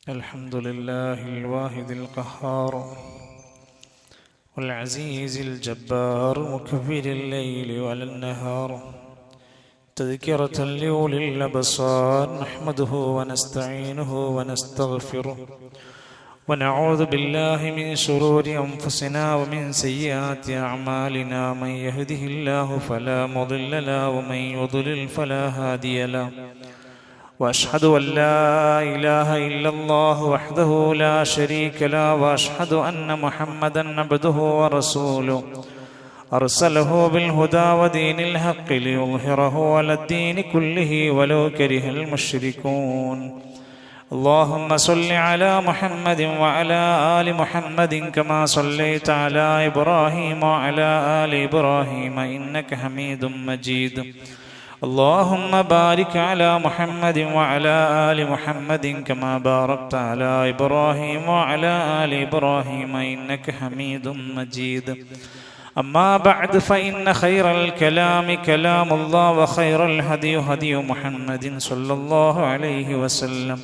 الحمد لله الواحد القهار والعزيز الجبار مكبر الليل على النهار تذكرة لأولي الأبصار نحمده ونستعينه ونستغفره ونعوذ بالله من شرور أنفسنا ومن سيئات أعمالنا من يهده الله فلا مضل له ومن يضلل فلا هادي له وأشهد أن لا إله إلا الله وحده لا شريك له وأشهد أن محمدا عبده ورسوله أرسله بالهدى ودين الحق ليظهره على الدين كله ولو كره المشركون اللهم صل على محمد وعلى آل محمد كما صليت على إبراهيم وعلى آل إبراهيم إنك حميد مجيد اللهم بارك على محمد وعلى آل محمد كما باركت على إبراهيم وعلى آل إبراهيم إنك حميد مجيد أما بعد فإن خير الكلام كلام الله وخير الهدي هدي محمد صلى الله عليه وسلم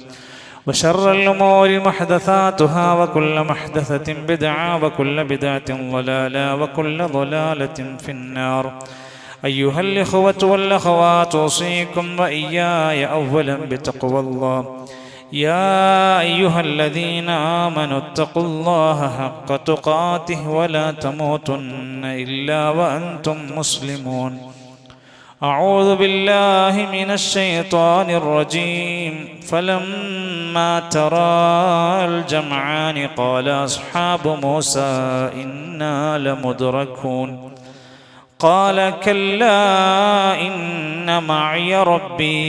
وشر الأمور محدثاتها وكل محدثة بدعة وكل بدعة ضلالة وكل ضلالة في النار أيها الإخوة والأخوات أوصيكم وإياي أولا بتقوى الله يا أيها الذين آمنوا اتقوا الله حق تقاته ولا تموتن إلا وأنتم مسلمون أعوذ بالله من الشيطان الرجيم فلما ترى الجمعان قال أصحاب موسى إنا لمدركون قال كلا إن معي ربي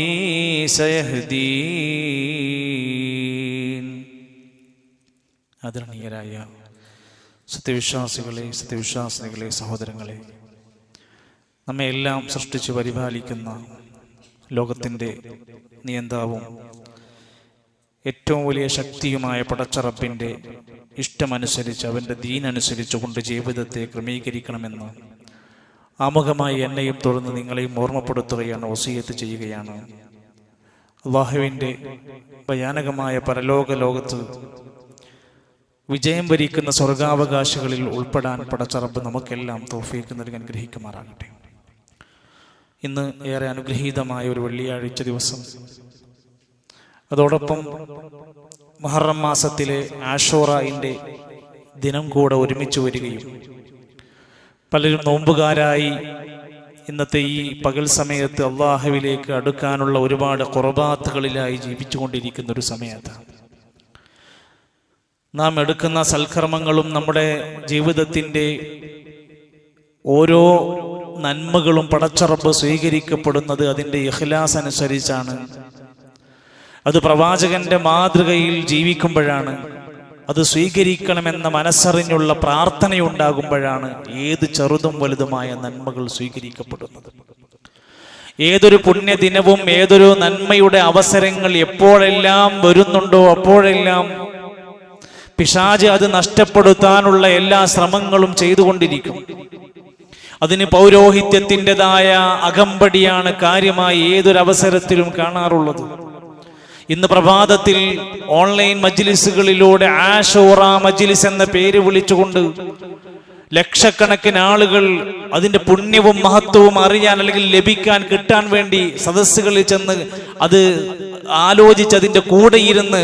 سيهدين. ആദരണീയരായ സത്യവിശ്വാസികളെ സഹോദരങ്ങളെ, നമ്മെ എല്ലാം സൃഷ്ടിച്ച് പരിപാലിക്കുന്ന ലോകത്തിൻ്റെ നിയന്താവും ഏറ്റവും വലിയ ശക്തിയുമായ പടച്ചറപ്പിൻ്റെ ഇഷ്ടമനുസരിച്ച് അവൻ്റെ ദീനനുസരിച്ചുകൊണ്ട് ജീവിതത്തെ ക്രമീകരിക്കണമെന്ന് ആമുഖമായി എന്നെയും തുടർന്ന് നിങ്ങളെയും ഓർമ്മപ്പെടുത്തുകയാണ്, വസിയത്ത് ചെയ്യുകയാണ്. അല്ലാഹുവിൻ്റെ ഭയാനകമായ പരലോക ലോകത്ത് വിജയം വരിക്കുന്ന സ്വർഗാവകാശികളിൽ ഉൾപ്പെടാൻ പടച്ചറബ് നമുക്കെല്ലാം തൗഫീഖ് നൽകി അനുഗ്രഹിക്കുമാറാകട്ടെ. ഇന്ന് ഏറെ അനുഗ്രഹീതമായ ഒരു വെള്ളിയാഴ്ച ദിവസം, അതോടൊപ്പം മുഹറം മാസത്തിലെ ആഷൂറയിൻ്റെ ദിനം കൂടെ ഒരുമിച്ച് വരികയും പലരും നോമ്പുകാരായി ഇന്നത്തെ ഈ പകൽ സമയത്ത് അള്ളാഹുവിലേക്ക് അടുക്കാനുള്ള ഒരുപാട് ഖുർബാത്തുകളിലായി ജീവിച്ചുകൊണ്ടിരിക്കുന്ന ഒരു സമയത്താണ്. നാം എടുക്കുന്ന സൽക്കർമ്മങ്ങളും നമ്മുടെ ജീവിതത്തിൻ്റെ ഓരോ നന്മകളും പടച്ചറബ് സ്വീകരിക്കപ്പെടുന്നത് അതിൻ്റെ ഇഖ്ലാസ് അനുസരിച്ചാണ്. അത് പ്രവാചകന്റെ മാതൃകയിൽ ജീവിക്കുമ്പോഴാണ്, അത് സ്വീകരിക്കണമെന്ന മനസ്സറിഞ്ഞുള്ള പ്രാർത്ഥനയുണ്ടാകുമ്പോഴാണ് ഏത് ചെറുതും വലുതുമായ നന്മകൾ സ്വീകരിക്കപ്പെടുന്നത്. ഏതൊരു പുണ്യദിനവും ഏതൊരു നന്മയുടെ അവസരങ്ങൾ എപ്പോഴെല്ലാം വരുന്നുണ്ടോ അപ്പോഴെല്ലാം പിശാച് അത് നഷ്ടപ്പെടുത്താനുള്ള എല്ലാ ശ്രമങ്ങളും ചെയ്തുകൊണ്ടിരിക്കും. അതിന് പൗരോഹിത്യത്തിൻ്റെതായ അകമ്പടിയാണ് കാര്യമായി ഏതൊരവസരത്തിലും കാണാറുള്ളത്. ഇന്ന് പ്രഭാതത്തിൽ ഓൺലൈൻ മജ്ലിസുകളിലൂടെ ആഷൂറ മജ്ലിസ് എന്ന പേര് വിളിച്ചുകൊണ്ട് ലക്ഷക്കണക്കിന് ആളുകൾ അതിൻ്റെ പുണ്യവും മഹത്വവും അറിയാൻ അല്ലെങ്കിൽ ലഭിക്കാൻ കിട്ടാൻ വേണ്ടി സദസ്സുകളിൽ ചെന്ന് അത് ആലോചിച്ച് അതിൻ്റെ കൂടെ ഇരുന്ന്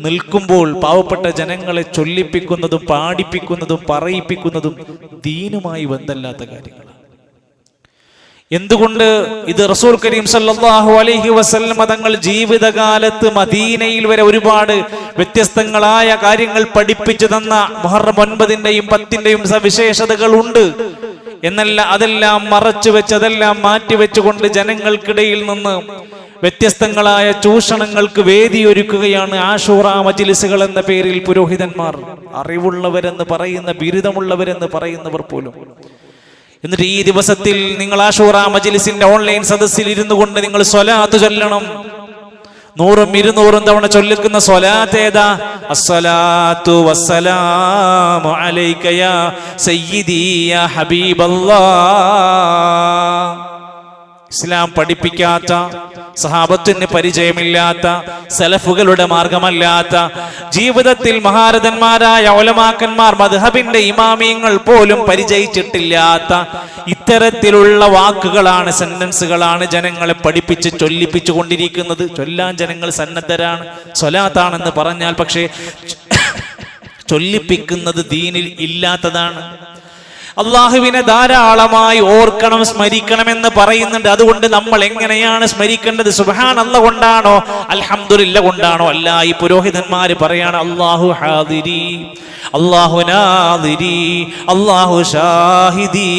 നിൽക്കുമ്പോൾ പാവപ്പെട്ട ജനങ്ങളെ ചൊല്ലിപ്പിക്കുന്നതും പാടിപ്പിക്കുന്നതും പറയിപ്പിക്കുന്നതും ദീനുമായി ബന്ധമില്ലാത്ത കാര്യങ്ങൾ. എന്തുകൊണ്ട്? ഇത് റസൂൽ കരീം സല്ലല്ലാഹു അലൈഹി വസല്ലം തങ്ങൾ ജീവിതകാലത്ത് മദീനയിൽ വരെ ഒരുപാട് വ്യത്യസ്തങ്ങളായ കാര്യങ്ങൾ പഠിപ്പിച്ചു തന്ന മുഹറം 9-ന്റെയും 10-ന്റെയും സവിശേഷതകൾ ഉണ്ട് എന്നല്ല, അതെല്ലാം മറച്ചു വെച്ച് അതെല്ലാം മാറ്റിവെച്ചുകൊണ്ട് ജനങ്ങൾക്കിടയിൽ നിന്ന് വ്യത്യസ്തങ്ങളായ ചൂഷണങ്ങൾക്ക് വേദിയൊരുക്കുകയാണ് ആഷൂറ മജ്ലിസുകൾ എന്ന പേരിൽ പുരോഹിതന്മാർ, അറിവുള്ളവരെന്ന് പറയുന്ന, ബിരുദമുള്ളവരെന്ന് പറയുന്നവർ പോലും. എന്നിട്ട് ഈ ദിവസത്തിൽ നിങ്ങൾ ആഷൂറ മജ്ലിസിന്റെ ഓൺലൈൻ സദസ്സിൽ ഇരുന്നു കൊണ്ട് നിങ്ങൾ സ്വലാത്ത് ചൊല്ലണം. 100-200 തവണ ചൊല്ലിക്കുന്ന സ്വലാത്ത് ഏതാ? അസ്സലാത്തു വസ്സലാമു അലൈക യാ സയ്യിദി യാ ഹബീബല്ലാഹ്. ഇസ്ലാം പഠിപ്പിക്കാത്ത, സഹാബത്തിന് പരിചയമില്ലാത്ത, സലഫുകളുടെ മാർഗമല്ലാത്ത, ജീവിതത്തിൽ മഹാരഥന്മാരായ ഉലമാക്കന്മാർ മദ്ഹബിന്റെ ഇമാമിയങ്ങൾ പോലും പരിചയിച്ചിട്ടില്ലാത്ത ഇത്തരത്തിലുള്ള വാക്കുകളാണ്, സെന്റൻസുകളാണ് ജനങ്ങളെ പഠിപ്പിച്ച് ചൊല്ലിപ്പിച്ചു കൊണ്ടിരിക്കുന്നത്. ചൊല്ലാൻ ജനങ്ങൾ സന്നദ്ധരാണ്, സ്വലാത്താണെന്ന് പറഞ്ഞാൽ, പക്ഷേ ചൊല്ലിപ്പിക്കുന്നത് ദീനിൽ ഇല്ലാത്തതാണ്. അള്ളാഹുവിനെ ധാരാളമായി ഓർക്കണം, സ്മരിക്കണമെന്ന് പറയുന്നുണ്ട്. അതുകൊണ്ട് നമ്മൾ എങ്ങനെയാണ് സ്മരിക്കേണ്ടത്? സുബ്ഹാനല്ലാഹ് കൊണ്ടാണോ അൽഹംദുലില്ലാഹ് കൊണ്ടാണോ? അല്ല, ഈ പുരോഹിതന്മാര് പറയാണ് അല്ലാഹു ഹാദിരി, അല്ലാഹു നാദിരി, അല്ലാഹു ഷാഹിദി,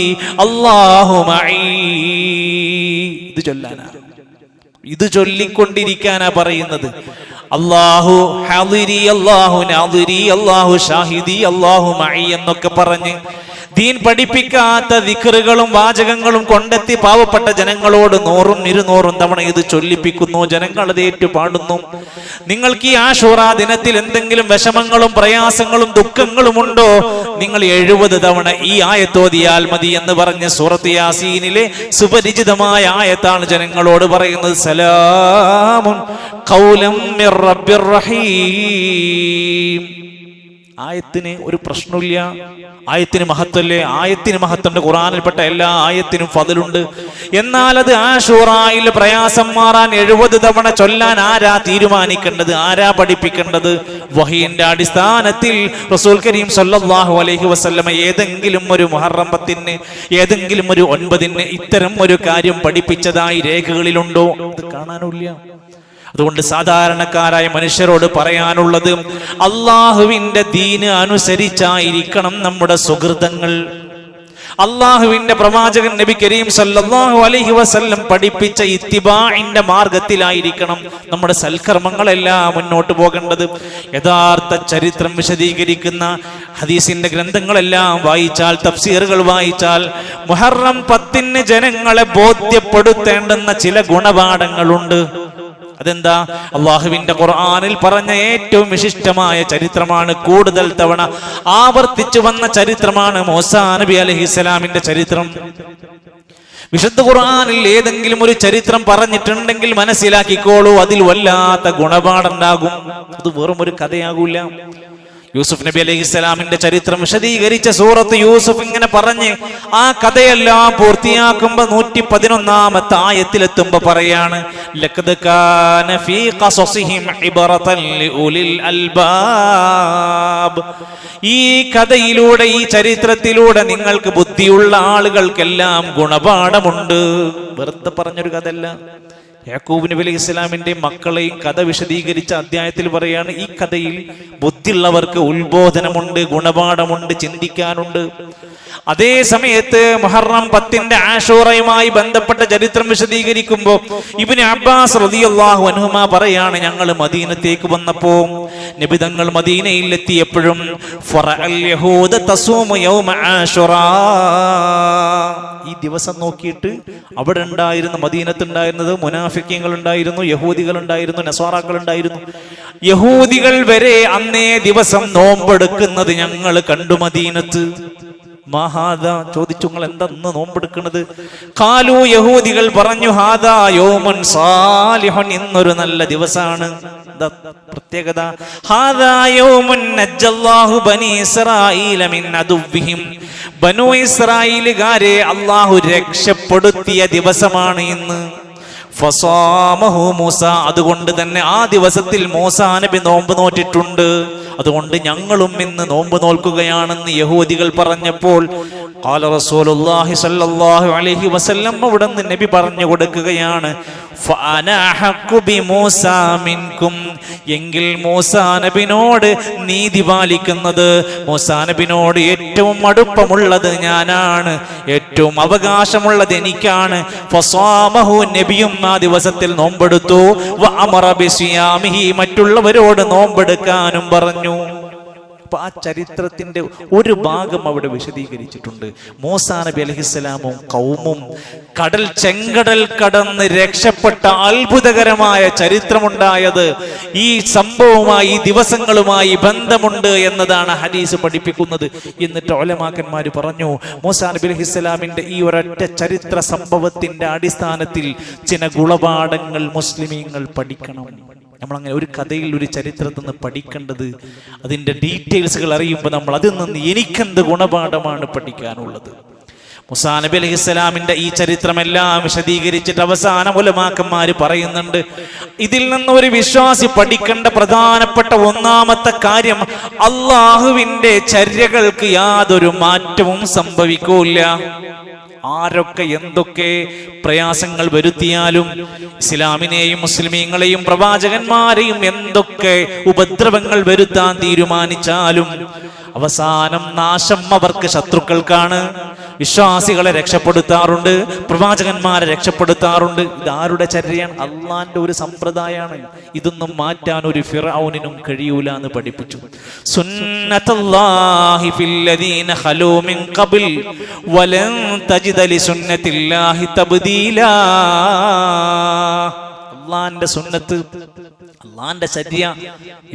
അല്ലാഹു മഈ. ഇത് ചൊല്ലാനാ, ഇത് ചൊല്ലിക്കൊണ്ടിരിക്കാനാ പറയുന്നത്. അല്ലാഹു ഹാദിരി, അല്ലാഹു നാദിരി, അല്ലാഹു ഷാഹിദി, അല്ലാഹു മഈ എന്നൊക്കെ പറഞ്ഞ് ദീൻ പഠിപ്പിക്കാത്ത ദിക്റുകളും വാചകങ്ങളും കൊണ്ടെത്തി പാവപ്പെട്ട ജനങ്ങളോട് 100-200 തവണ ഇത് ചൊല്ലിപ്പിക്കുന്നു. ജനങ്ങൾ അത് ഏറ്റുപാടുന്നു. നിങ്ങൾക്ക് ഈ ആശൂറാ ദിനത്തിൽ എന്തെങ്കിലും വിഷമങ്ങളും പ്രയാസങ്ങളും ദുഃഖങ്ങളും ഉണ്ടോ? നിങ്ങൾ 70 തവണ ഈ ആയത്തോതിയാൽ മതി എന്ന് പറഞ്ഞ് സൂറത്ത് യാസീനിലെ സുപരിചിതമായ ആയത്താണ് ജനങ്ങളോട് പറയുന്നത്. സലാമുൻ ഖൗലം മിർ റബ്ബിർ റഹീം. ആയത്തിന് ഒരു പ്രശ്നമില്ല, ആയത്തിന് മഹത്വല്ലേ? ആയത്തിന് മഹത്വമുണ്ട്. ഖുർആനിൽപ്പെട്ട എല്ലാ ആയത്തിനും ഫضലുണ്ട്. എന്നാൽ അത് ആശൂറായിൽ പ്രയാസം മാറാൻ 70 തവണ ചൊല്ലാൻ ആരാ തീരുമാനിക്കേണ്ടത്? ആരാ പഠിപ്പിക്കേണ്ടത്? വഹീന്റെ അടിസ്ഥാനത്തിൽ റസൂൽ കരീം സല്ലല്ലാഹു അലൈഹി വസല്ലമ ഏതെങ്കിലും ഒരു മുഹറം 10-ന്, ഏതെങ്കിലും ഒരു 9-ന് ഇത്തരം ഒരു കാര്യം പഠിപ്പിച്ചതായി രേഖകളിലുണ്ടോ? അത് കാണാനില്ല. അതുകൊണ്ട് സാധാരണക്കാരായ മനുഷ്യരോട് പറയാനുള്ളത്, അള്ളാഹുവിന്റെ ദീന് അനുസരിച്ചായിരിക്കണം നമ്മുടെ സുഹൃതങ്ങൾ. അള്ളാഹുവിന്റെ പ്രവാചകൻ നബി കരീം സല്ലല്ലാഹു അലൈഹി വസല്ലം പഠിപ്പിച്ച ഇത്തിബാഇന്റെ മാർഗത്തിലായിരിക്കണം നമ്മുടെ സൽക്കർമ്മങ്ങളെല്ലാം മുന്നോട്ട് പോകേണ്ടത്. യഥാർത്ഥ ചരിത്രം വിശദീകരിക്കുന്ന ഹദീസിന്റെ ഗ്രന്ഥങ്ങളെല്ലാം വായിച്ചാൽ, തഫ്സീറുകൾ വായിച്ചാൽ, മുഹറം 10-ന് ജനങ്ങളെ ബോധ്യപ്പെടുത്തേണ്ടുന്ന ചില ഗുണപാഠങ്ങളുണ്ട്. അതെന്താ? അള്ളാഹുവിന്റെ ഖുർആനിൽ പറഞ്ഞ ഏറ്റവും വിശിഷ്ടമായ ചരിത്രമാണ്, കൂടുതൽ തവണ ആവർത്തിച്ചു വന്ന ചരിത്രമാണ് മൂസാ നബി അലൈഹിസ്സലാമിന്റെ ചരിത്രം. വിശുദ്ധ ഖുർആനിൽ ഏതെങ്കിലും ഒരു ചരിത്രം പറഞ്ഞിട്ടുണ്ടെങ്കിൽ മനസ്സിലാക്കിക്കോളൂ, അതിൽ വല്ലാത്ത ഗുണപാഠമുണ്ടാകും. അത് വെറും ഒരു കഥയാകൂല. യൂസുഫ് നബി അലൈഹിസ്സലാമിന്റെ ചരിത്രം വിശദീകരിച്ച സൂറത്ത് യൂസുഫ് ഇങ്ങനെ പറഞ്ഞ് ആ കഥയെല്ലാം പൂർത്തിയാക്കുമ്പോ 111-ാമത്തെ ആയത്തിലെത്തുമ്പോ പറയാണ്, ലഖദ് കാന ഫീ ഖസസിഹിം ഇബ്റതൻ ലിഉലിൽ അൽബാബ്. ഈ കഥയിലൂടെ, ഈ ചരിത്രത്തിലൂടെ നിങ്ങൾക്ക് ബുദ്ധിയുള്ള ആളുകൾക്കെല്ലാം ഗുണപാഠമുണ്ട്. വെറുതെ പറഞ്ഞൊരു കഥയല്ല. യാക്കൂബ് നബി അലൈഹി ഇസ്ലാമിന്റെ മക്കളെയും കഥ വിശദീകരിച്ച അധ്യായത്തിൽ പറയാണ്, ഈ കഥയിൽ ബുദ്ധിയുള്ളവർക്ക് ഉത്ബോധനമുണ്ട്, ഗുണപാഠമുണ്ട്, ചിന്തിക്കാനുണ്ട്. അതേ സമയത്ത് മുഹറം 10-ന്റെ ആശൂറയുമായി ബന്ധപ്പെട്ട ചരിത്രം വിശദീകരിക്കുമ്പോൾ ഇബ്നു അബ്ബാസ് റളിയല്ലാഹു അൻഹുമാ പറയാണ്, ഞങ്ങൾ മദീനത്തേക്ക് വന്നപ്പോ നബി തങ്ങൾ മദീനയിൽ എത്തിയപ്പോഴും ഫറഅൽ യഹൂദ തസൂമു യൗമ ആശുറാ, ഈ ദിവസം നോക്കിയിട്ട് അവിടെ ഉണ്ടായിരുന്ന, മദീനത്തുണ്ടായിരുന്നത് മുനാഫിക്കീങ്ങൾ ഉണ്ടായിരുന്നു, യഹൂദികൾ ഉണ്ടായിരുന്നു, നസ്വാറാക്കൾ ഉണ്ടായിരുന്നു. യഹൂദികൾ വരെ അന്നേ ദിവസം നോമ്പെടുക്കുന്നത് ഞങ്ങൾ കണ്ടു മദീനത്ത്. മഹാദ ചോദിച്ചു, നിങ്ങൾ എന്താ ഇന്ന് നോമ്പെടുക്കുന്നത്? ഖാലു, യഹൂദികൾ പറഞ്ഞു, ഹാദാ യൗമുൻ സാലിഹുൻ, ഇന്നൊരു നല്ല ദിവസമാണ്. എന്താ പ്രത്യേകത? ഹാദാ യൗമുൻ നജ്ജല്ലാഹു ബനി ഇസ്രായീല മിൻ അദുവ്വിഹിം, ബനു ഇസ്രായേലുകാരെ അല്ലാഹു രക്ഷപ്പെടുത്തിയ ദിവസമാണ് ഇന്ന്. ഫസാമഹു മൂസ, അതുകൊണ്ട് തന്നെ ആ ദിവസത്തിൽ മൂസാ നബി നോമ്പ് നോറ്റിട്ടുണ്ട്. അതുകൊണ്ട് ഞങ്ങളും ഇന്ന് നോമ്പ് നോൽക്കുകയാണെന്ന് യഹൂദികൾ പറഞ്ഞപ്പോൾ ഖാല റസൂലുള്ളാഹി സ്വല്ലല്ലാഹു അലൈഹി വസല്ലം, അവിടുന്ന് നബി പറഞ്ഞു കൊടുക്കുകയാണ്, ഫഅന അഹഖു ബിമൂസാ മിൻകും, എങ്കിൽ മൂസാ നബിയോട് നീതി പാലിക്കുന്നത്, മൂസാ നബിയോട് ഏറ്റവും അടുപ്പമുള്ളത് ഞാനാണ്, ഏറ്റവും അവകാശമുള്ളത് എനിക്കാണ്. ഫസാമഹു, നബിയും ആ ദിവസത്തിൽ നോമ്പെടുത്തു. വഅമറ ബിസിയാമിഹി, മറ്റുള്ളവരോട് നോമ്പെടുക്കാനും പറഞ്ഞു. അപ്പൊ ആ ചരിത്രത്തിന്റെ ഒരു ഭാഗം അവിടെ വിശദീകരിച്ചിട്ടുണ്ട്. മൂസാ നബി അലൈഹിസ്സലാമും ഖൗമും ചെങ്കടൽ കടന്ന് രക്ഷപ്പെട്ട അത്ഭുതകരമായ ചരിത്രമുണ്ടായത് ഈ സംഭവവുമായി, ഈ ദിവസങ്ങളുമായി ബന്ധമുണ്ട് എന്നതാണ് ഹദീസ് പഠിപ്പിക്കുന്നത്. എന്നിട്ട് ഉലമാക്കന്മാർ പറഞ്ഞു, മൂസാ നബി അലൈഹിസ്സലാമിന്റെ ഈ ഒരൊറ്റ ചരിത്ര സംഭവത്തിന്റെ അടിസ്ഥാനത്തിൽ ചില ഗുണപാഠങ്ങൾ മുസ്ലിമീങ്ങൾ പഠിക്കണം. നമ്മളങ്ങനെ ഒരു കഥയിൽ, ഒരു ചരിത്രത്തിൽ നിന്ന് പഠിക്കേണ്ടത്, അതിൻ്റെ ഡീറ്റെയിൽസുകൾ അറിയുമ്പോൾ നമ്മൾ അതിൽ നിന്ന് എനിക്കെന്ത് ഗുണപാഠമാണ് പഠിക്കാനുള്ളത്. മൂസാ നബി അലൈഹിസ്സലാമിന്റെ ഈ ചരിത്രമെല്ലാം വിശദീകരിച്ചിട്ട് അവസാനം ഉലമാക്കന്മാർ പറയുന്നുണ്ട്, ഇതിൽ നിന്ന് ഒരു വിശ്വാസി പഠിക്കേണ്ട പ്രധാനപ്പെട്ട ഒന്നാമത്തെ കാര്യം, അള്ളാഹുവിന്റെ ചര്യകൾക്ക് യാതൊരു മാറ്റവും സംഭവിക്കൂല. ആരൊക്കെ എന്തൊക്കെ പ്രയാസങ്ങൾ വരുത്തിയാലും, ഇസ്ലാമിനെയും മുസ്ലിമീങ്ങളെയും പ്രവാചകന്മാരെയും എന്തൊക്കെ ഉപദ്രവങ്ങൾ വരുത്താൻ തീരുമാനിച്ചാലും അവസാനം നാശം അവർക്ക് ശത്രുക്കൾക്കാണ്. വിശ്വാസികളെ രക്ഷപ്പെടുത്താറുണ്ട്, പ്രവാചകന്മാരെ രക്ഷപ്പെടുത്താറുണ്ട്. ഇതാരുടെ ചര്യയാണ്? അള്ളാന്റെ ഒരു സമ്പ്രദായമാണ്. ഇതൊന്നും മാറ്റാൻ ഒരു ഫിർഔനിനും കഴിയൂല എന്ന് പഠിപ്പിച്ചു. സുന്നത്തുല്ലാഹി ഫില്ലദീന ഖലൂ മിൻ ഖബൽ വലൻ തജിദ ലിസുന്നത്തില്ലാഹി തബ്ദീലാ. അള്ളാന്റെ സുന്നത്ത്, അള്ളാന്റെ ചര്യ,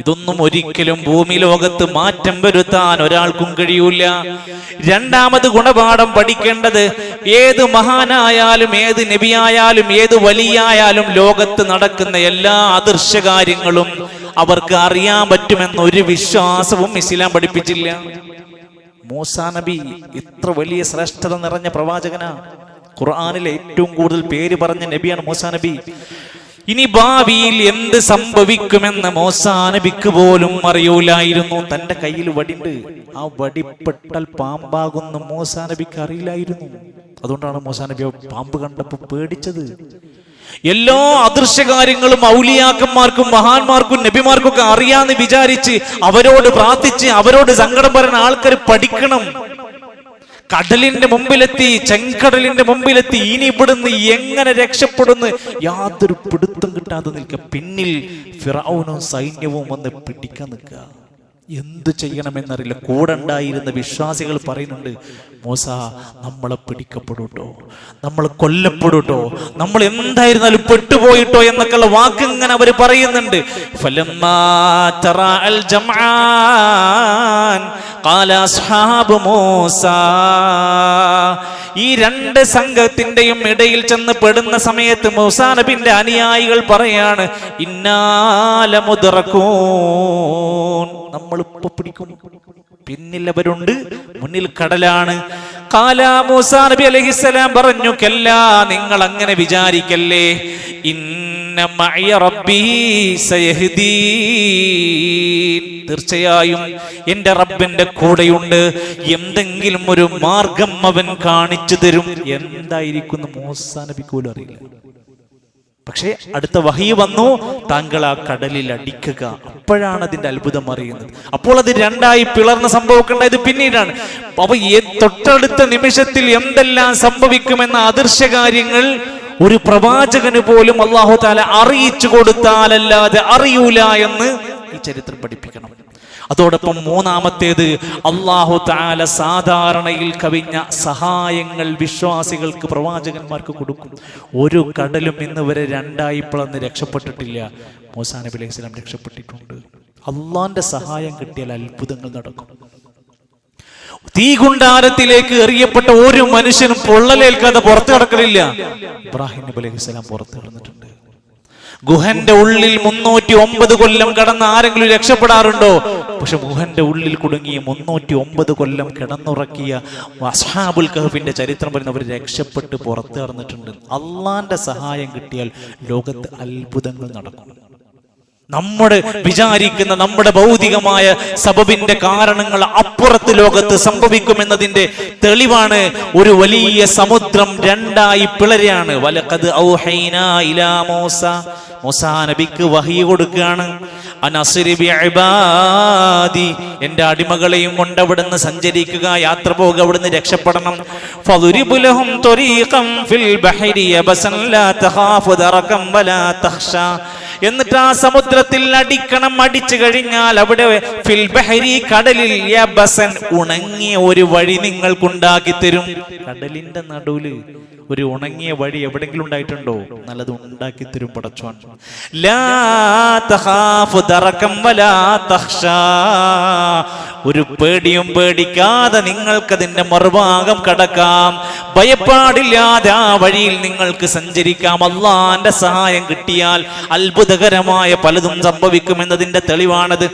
ഇതൊന്നും ഒരിക്കലും ഭൂമി ലോകത്ത് മാറ്റം വരുത്താൻ ഒരാൾക്കും കഴിയൂല. രണ്ടാമത് ഗുണപാഠം പഠിക്കേണ്ടത്, ഏത് മഹാനായാലും, ഏത് നബിയായാലും, ഏത് വലിയായാലും ലോകത്ത് നടക്കുന്ന എല്ലാ അദൃശ്യകാര്യങ്ങളും അവർക്ക് അറിയാൻ പറ്റുമെന്നൊരു വിശ്വാസവും ഇസ്ലാം പഠിപ്പിച്ചില്ല. മൂസാ നബി ഇത്ര വലിയ ശ്രേഷ്ഠത നിറഞ്ഞ പ്രവാചകനാ. ഖുർആനിലെ ഏറ്റവും കൂടുതൽ പേര് പറഞ്ഞ നബിയാണ് മൂസാ നബി. ഇനി ഭാവിയിൽ എന്ത് സംഭവിക്കുമെന്ന് മൂസാ നബിക്ക് പോലും അറിയൂലായിരുന്നു. തന്റെ കയ്യിൽ വടിണ്ട്, ആ വടിപ്പെട്ടാൽ പാമ്പാകുന്ന മൂസാ നബിക്ക് അറിയില്ലായിരുന്നു. അതുകൊണ്ടാണ് മൂസാ നബി പാമ്പ് കണ്ടപ്പോൾ പേടിച്ചത്. എല്ലാ അദൃശ്യകാര്യങ്ങളും ഔലിയാക്കന്മാർക്കും മഹാന്മാർക്കും നബിമാർക്കും ഒക്കെ അറിയാന്ന് വിചാരിച്ച് അവരോട് പ്രാർത്ഥിച്ച് അവരോട് സങ്കടം പറയുന്ന ആൾക്കാർ പഠിക്കണം. കടലിന്റെ മുമ്പിലെത്തി, ചെങ്കടലിന്റെ മുമ്പിലെത്തി, ഇനി ഇവിടുന്ന് എങ്ങനെ രക്ഷപ്പെടുന്നു യാതൊരു പിടുത്തം കിട്ടാതെ നിൽക്കുക. പിന്നിൽ ഫിറഔനും സൈന്യവും വന്ന് പിടിക്കാൻ നിൽക്കുക. എന്തു ചെയ്യണമെന്നറിയില്ല. കൂടെ ഉണ്ടായിരുന്ന വിശ്വാസികൾ പറയുന്നുണ്ട്, മൂസാ നമ്മളെ പിടിക്കപ്പെടൂട്ടോ, നമ്മൾ കൊല്ലപ്പെടൂട്ടോ, നമ്മൾ എന്തായിരുന്നാലും പെട്ടുപോയിട്ടോ എന്നൊക്കെയുള്ള വാക്ക് ഇങ്ങനെ അവർ പറയുന്നുണ്ട്. ഫലമ്മാ തറഅൽ ജംആൻ ഖാല അസ്ഹാബു മൂസാ. ഈ രണ്ട് സംഘത്തിന്റെയും ഇടയിൽ ചെന്ന് പെടുന്ന സമയത്ത് മൂസാ നബിന്റെ അനുയായികൾ പറയാണ്, ഇന്നാ ലമുദ്റകൂൻ, നമ്മളിപ്പോ പിടിക്കും. പിന്നിൽ അവരുണ്ട്, മുന്നിൽ കടലാണ്. ഖാല മൂസാ നബി അലൈഹിസ്സലാം പറഞ്ഞു, കല്ലാ, നിങ്ങൾ അങ്ങനെ വിചാരിക്കല്ലേ. ഇന്ന മഅയ റബ്ബീ സയഹ്ദീൻ, തീർച്ചയായും എന്റെ റബ്ബിന്റെ കൂടെയുണ്ട്. എന്തെങ്കിലും ഒരു മാർഗം അവൻ കാണിച്ചു തരും. എന്തായിരിക്കും മൂസാ നബിക്ക് പോലും അറിയില്ല. പക്ഷേ അടുത്ത വഹി വന്നു, താങ്കൾ ആ കടലിൽ അടിക്കുക. അപ്പോഴാണ് അതിന്റെ അത്ഭുതം അറിയുന്നത്. അപ്പോൾ അത് രണ്ടായി പിളർന്ന സംഭവമൊക്കെ ഉണ്ടായത് പിന്നീടാണ്. അപ്പൊ തൊട്ടടുത്ത നിമിഷത്തിൽ എന്തെല്ലാം സംഭവിക്കുമെന്ന അദൃശ്യ കാര്യങ്ങൾ ഒരു പ്രവാചകന് പോലും അല്ലാഹു തആല അറിയിച്ചു കൊടുത്താലല്ലാതെ അറിയൂല എന്ന് ഈ ചരിത്രം പഠിപ്പിക്കണം. അതോടൊപ്പം മൂന്നാമത്തേത്, അല്ലാഹു തആല സാധാരണയിൽ കവിഞ്ഞ സഹായങ്ങൾ വിശ്വാസികൾക്ക്, പ്രവാചകന്മാർക്ക് കൊടുക്കും. ഒരു കടലും ഇന്ന് വരെ രണ്ടായി പിളർന്ന് രക്ഷപ്പെട്ടിട്ടില്ല. മൂസാ നബി അലൈഹി സ്വലാം രക്ഷപ്പെട്ടിട്ടുണ്ട്. അള്ളാന്റെ സഹായം കിട്ടിയാൽ അത്ഭുതങ്ങൾ നടക്കും. തീകുണ്ടാരത്തിലേക്ക് എറിയപ്പെട്ട ഒരു മനുഷ്യനും പൊള്ളലേൽക്കാതെ പുറത്തു കടക്കലില്ല. ഇബ്രാഹിം നബി അലൈഹി സ്വലാം പുറത്തു കടന്നിട്ടുണ്ട്. ഗുഹന്റെ ഉള്ളിൽ 309 കൊല്ലം കടന്ന് ആരെങ്കിലും രക്ഷപ്പെടാറുണ്ടോ? പക്ഷെ ഗുഹന്റെ ഉള്ളിൽ കുടുങ്ങിയ 309 കൊല്ലം കിടന്നുറക്കിയ അസ്ഹാബുൽ കഹ്ഫിന്റെ ചരിത്രം പറയുന്നവർ രക്ഷപ്പെട്ട് പുറത്തു കടന്നിട്ടുണ്ട്. അള്ളാന്റെ സഹായം കിട്ടിയാൽ ലോകത്ത് അത്ഭുതങ്ങൾ നടക്കും. നമ്മുടെ വിചാരിക്കുന്ന നമ്മുടെ ഭൗതികമായ സബബിന്റെ കാരണങ്ങൾ അപ്പുറത്ത് ലോകത്ത് സംഭവിക്കുമെന്നതിന്റെ തെളിവാണ് ഒരു വലിയ സമുദ്രം രണ്ടായി പിളരുകയാണ്. വലഖദ് ഔഹൈനാ ഇലാ മൂസ, മൂസാ നബിക്ക് വഹി കൊടുക്കുകയാണ്. അനസ്രി ബിഇബാദി, എന്റെ അടിമകളെയും കൊണ്ട് അവിടുന്ന് സഞ്ചരിക്കുക, യാത്ര പോകുക, അവിടുന്ന് രക്ഷപ്പെടണം. ഫദ്രിബ് ലഹും ത്വരീഖൻ ഫിൽ ബഹരി യബസൻ ലാ തഖാഫു ദറകം വലാ തഖ്ശാ, എന്നിട്ട് ആ സമുദ്രത്തിൽ അടിക്കണം. അടിച്ചു കഴിഞ്ഞാൽ അവിടെ ഫിൽ ബഹരി കടലിൽ യബസൻ ഉണങ്ങിയ ഒരു വഴി നിങ്ങൾക്കുണ്ടാക്കി തരും. കടലിന്റെ നടുവില് ഒരു ഉണങ്ങിയ വഴി എവിടെങ്കിലും ഉണ്ടായിട്ടുണ്ടോ? നല്ലത് ഉണ്ടാക്കി തരും പടച്ചോൻ. ലാ തഖാഫു ദറകം വലാ തഖ്ശാ, ഒരു പേടിയും പേടിക്കാതെ നിങ്ങൾക്കതിന്റെ മറുഭാഗം കടക്കാം. ഭയപ്പാടില്ലാതെ ആ വഴിയിൽ നിങ്ങൾക്ക് സഞ്ചരിക്കാം. അള്ളാന്റെ സഹായം കിട്ടിയാൽ അത്ഭുതകരമായ പലതും സംഭവിക്കുമെന്നതിന്റെ തെളിവാണത്.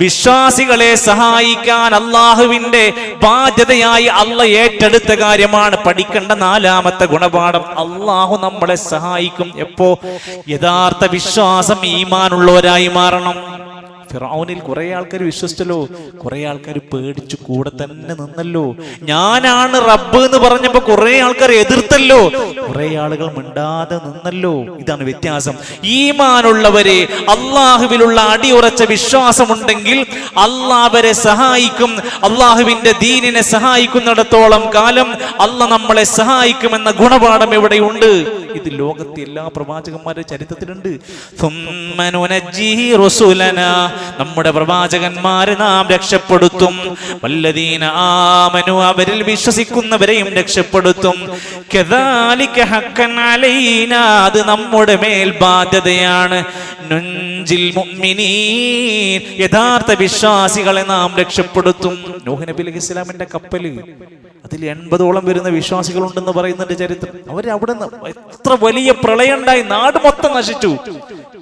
വിശ്വാസികളെ സഹായിക്കാൻ അള്ളാഹുവിന്റെ ബാധ്യതയായി അള്ള ഏറ്റെടുത്ത കാര്യമാണ്. പഠിക്കേണ്ട നാലാമത്തെ ഗുണപാഠം, അള്ളാഹു നമ്മളെ സഹായിക്കും. എപ്പോ? യഥാർത്ഥ വിശ്വാസം ഈമാനുള്ളവരായി മാറണം. ഫിറഔനിൽ കുറെ ആൾക്കാർ വിശ്വസിച്ചല്ലോ, കുറെ ആൾക്കാർ പേടിച്ചു കൂടെ തന്നെ നിന്നല്ലോ. ഞാനാണ് റബ്ബ് എന്ന് പറഞ്ഞപ്പോ കുറെ ആൾക്കാർ എതിർത്തല്ലോ, കുറെ ആളുകൾ മിണ്ടാതെ നിന്നല്ലോ. ഇതാണ് വ്യത്യാസം. ഈമാനുള്ളവരെ, അള്ളാഹുവിലുള്ള അടിയുറച്ച വിശ്വാസമുണ്ടെങ്കിൽ അള്ളാഹുവരെ സഹായിക്കും. അള്ളാഹുവിന്റെ ദീനിനെ സഹായിക്കുന്നിടത്തോളം കാലം അള്ളാഹ് നമ്മളെ സഹായിക്കുമെന്ന ഗുണപാഠം എവിടെയുണ്ട്? ഇത് ലോകത്തെ എല്ലാ പ്രവാചകന്മാരുടെ ചരിത്രത്തിലുണ്ട്. നമ്മുടെ പ്രവാചകന്മാരെ നാം രക്ഷപ്പെടുത്തും. വല്ലദീന ആമനു, അവരിൽ വിശ്വസിക്കുന്നവരെയും രക്ഷപ്പെടുത്തും. കദാലിക ഹഖൻ അലൈനാ, അത് നമ്മുടെ മേൽ ബാധ്യതയാണ്. നുൻജിൽ മുഅ്മിനീൻ, യഥാർത്ഥ വിശ്വാസികളെ നാം രക്ഷപ്പെടുത്തും. നൂഹ് നബി അലൈഹിസ്സലാമിന്റെ കപ്പല്, അതിൽ 80ഓളം വരുന്ന വിശ്വാസികൾ ഉണ്ടെന്ന് പറയുന്നുണ്ട് ചരിത്രം. അവിടെ എത്ര വലിയ പ്രളയം ഉണ്ടായി, നാട് മൊത്തം നശിച്ചു.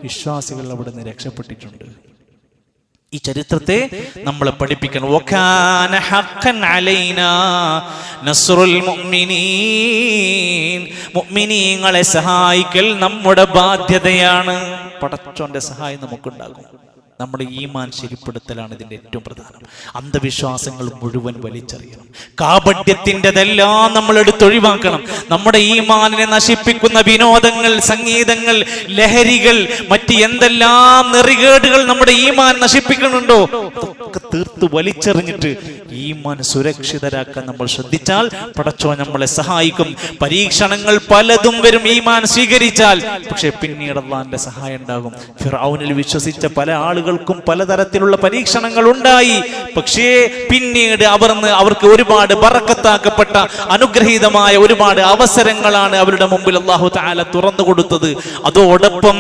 വിശ്വാസികൾ അവിടെ നിന്ന് രക്ഷപ്പെട്ടിട്ടുണ്ട്. ഈ ചരിത്രത്തെ നമ്മളെ പഠിപ്പിക്കണം. വകാന ഹഖൻ അലൈനാ നസ്റുൽ മുഅ്മിനീൻ, മുഅ്മിനീങ്ങളെ സഹായിക്കൽ നമ്മുടെ ബാധ്യതയാണ്. പടച്ചോന്റെ സഹായം നമുക്കുണ്ടാകും. നമ്മുടെ ഈമാൻ ശരിപ്പെടുത്തലാണ് ഇതിന്റെ ഏറ്റവും പ്രധാനം. അന്ധവിശ്വാസങ്ങൾ മുഴുവൻ വലിച്ചെറിയണം. കാപട്യത്തിൻ്റെതെല്ലാം നമ്മൾ എടുത്തൊഴിവാക്കണം. നമ്മുടെ ഈമാനിനെ നശിപ്പിക്കുന്ന വിനോദങ്ങൾ, സംഗീതങ്ങൾ, ലഹരികൾ, മറ്റ് എന്തെല്ലാം നെറികേടുകൾ നമ്മുടെ ഈമാൻ നശിപ്പിക്കുന്നുണ്ടോ അതൊക്കെ തീർത്ത് വലിച്ചെറിഞ്ഞിട്ട് ഈമാൻ സുരക്ഷിതരാക്കാൻ നമ്മൾ ശ്രദ്ധിച്ചാൽ പടച്ചോൻ നമ്മളെ സഹായിക്കും. പരീക്ഷണങ്ങൾ പലതും വരും ഈമാൻ സ്വീകരിച്ചാൽ, പക്ഷെ പിന്നീട് അല്ലാഹുവിന്റെ സഹായം ഉണ്ടാകും. ഫിർഔനിൽ വിശ്വസിച്ച പല ആളുകൾക്കും പലതരത്തിലുള്ള പരീക്ഷണങ്ങൾ ഉണ്ടായി. പക്ഷേ പിന്നീട് അവർക്ക് ഒരുപാട് ബറക്കത്താക്കപ്പെട്ട അനുഗ്രഹീതമായ ഒരുപാട് അവസരങ്ങളാണ് അവരുടെ മുമ്പിൽ അല്ലാഹു തആല തുറന്നു കൊടുത്തത്. അതോടൊപ്പം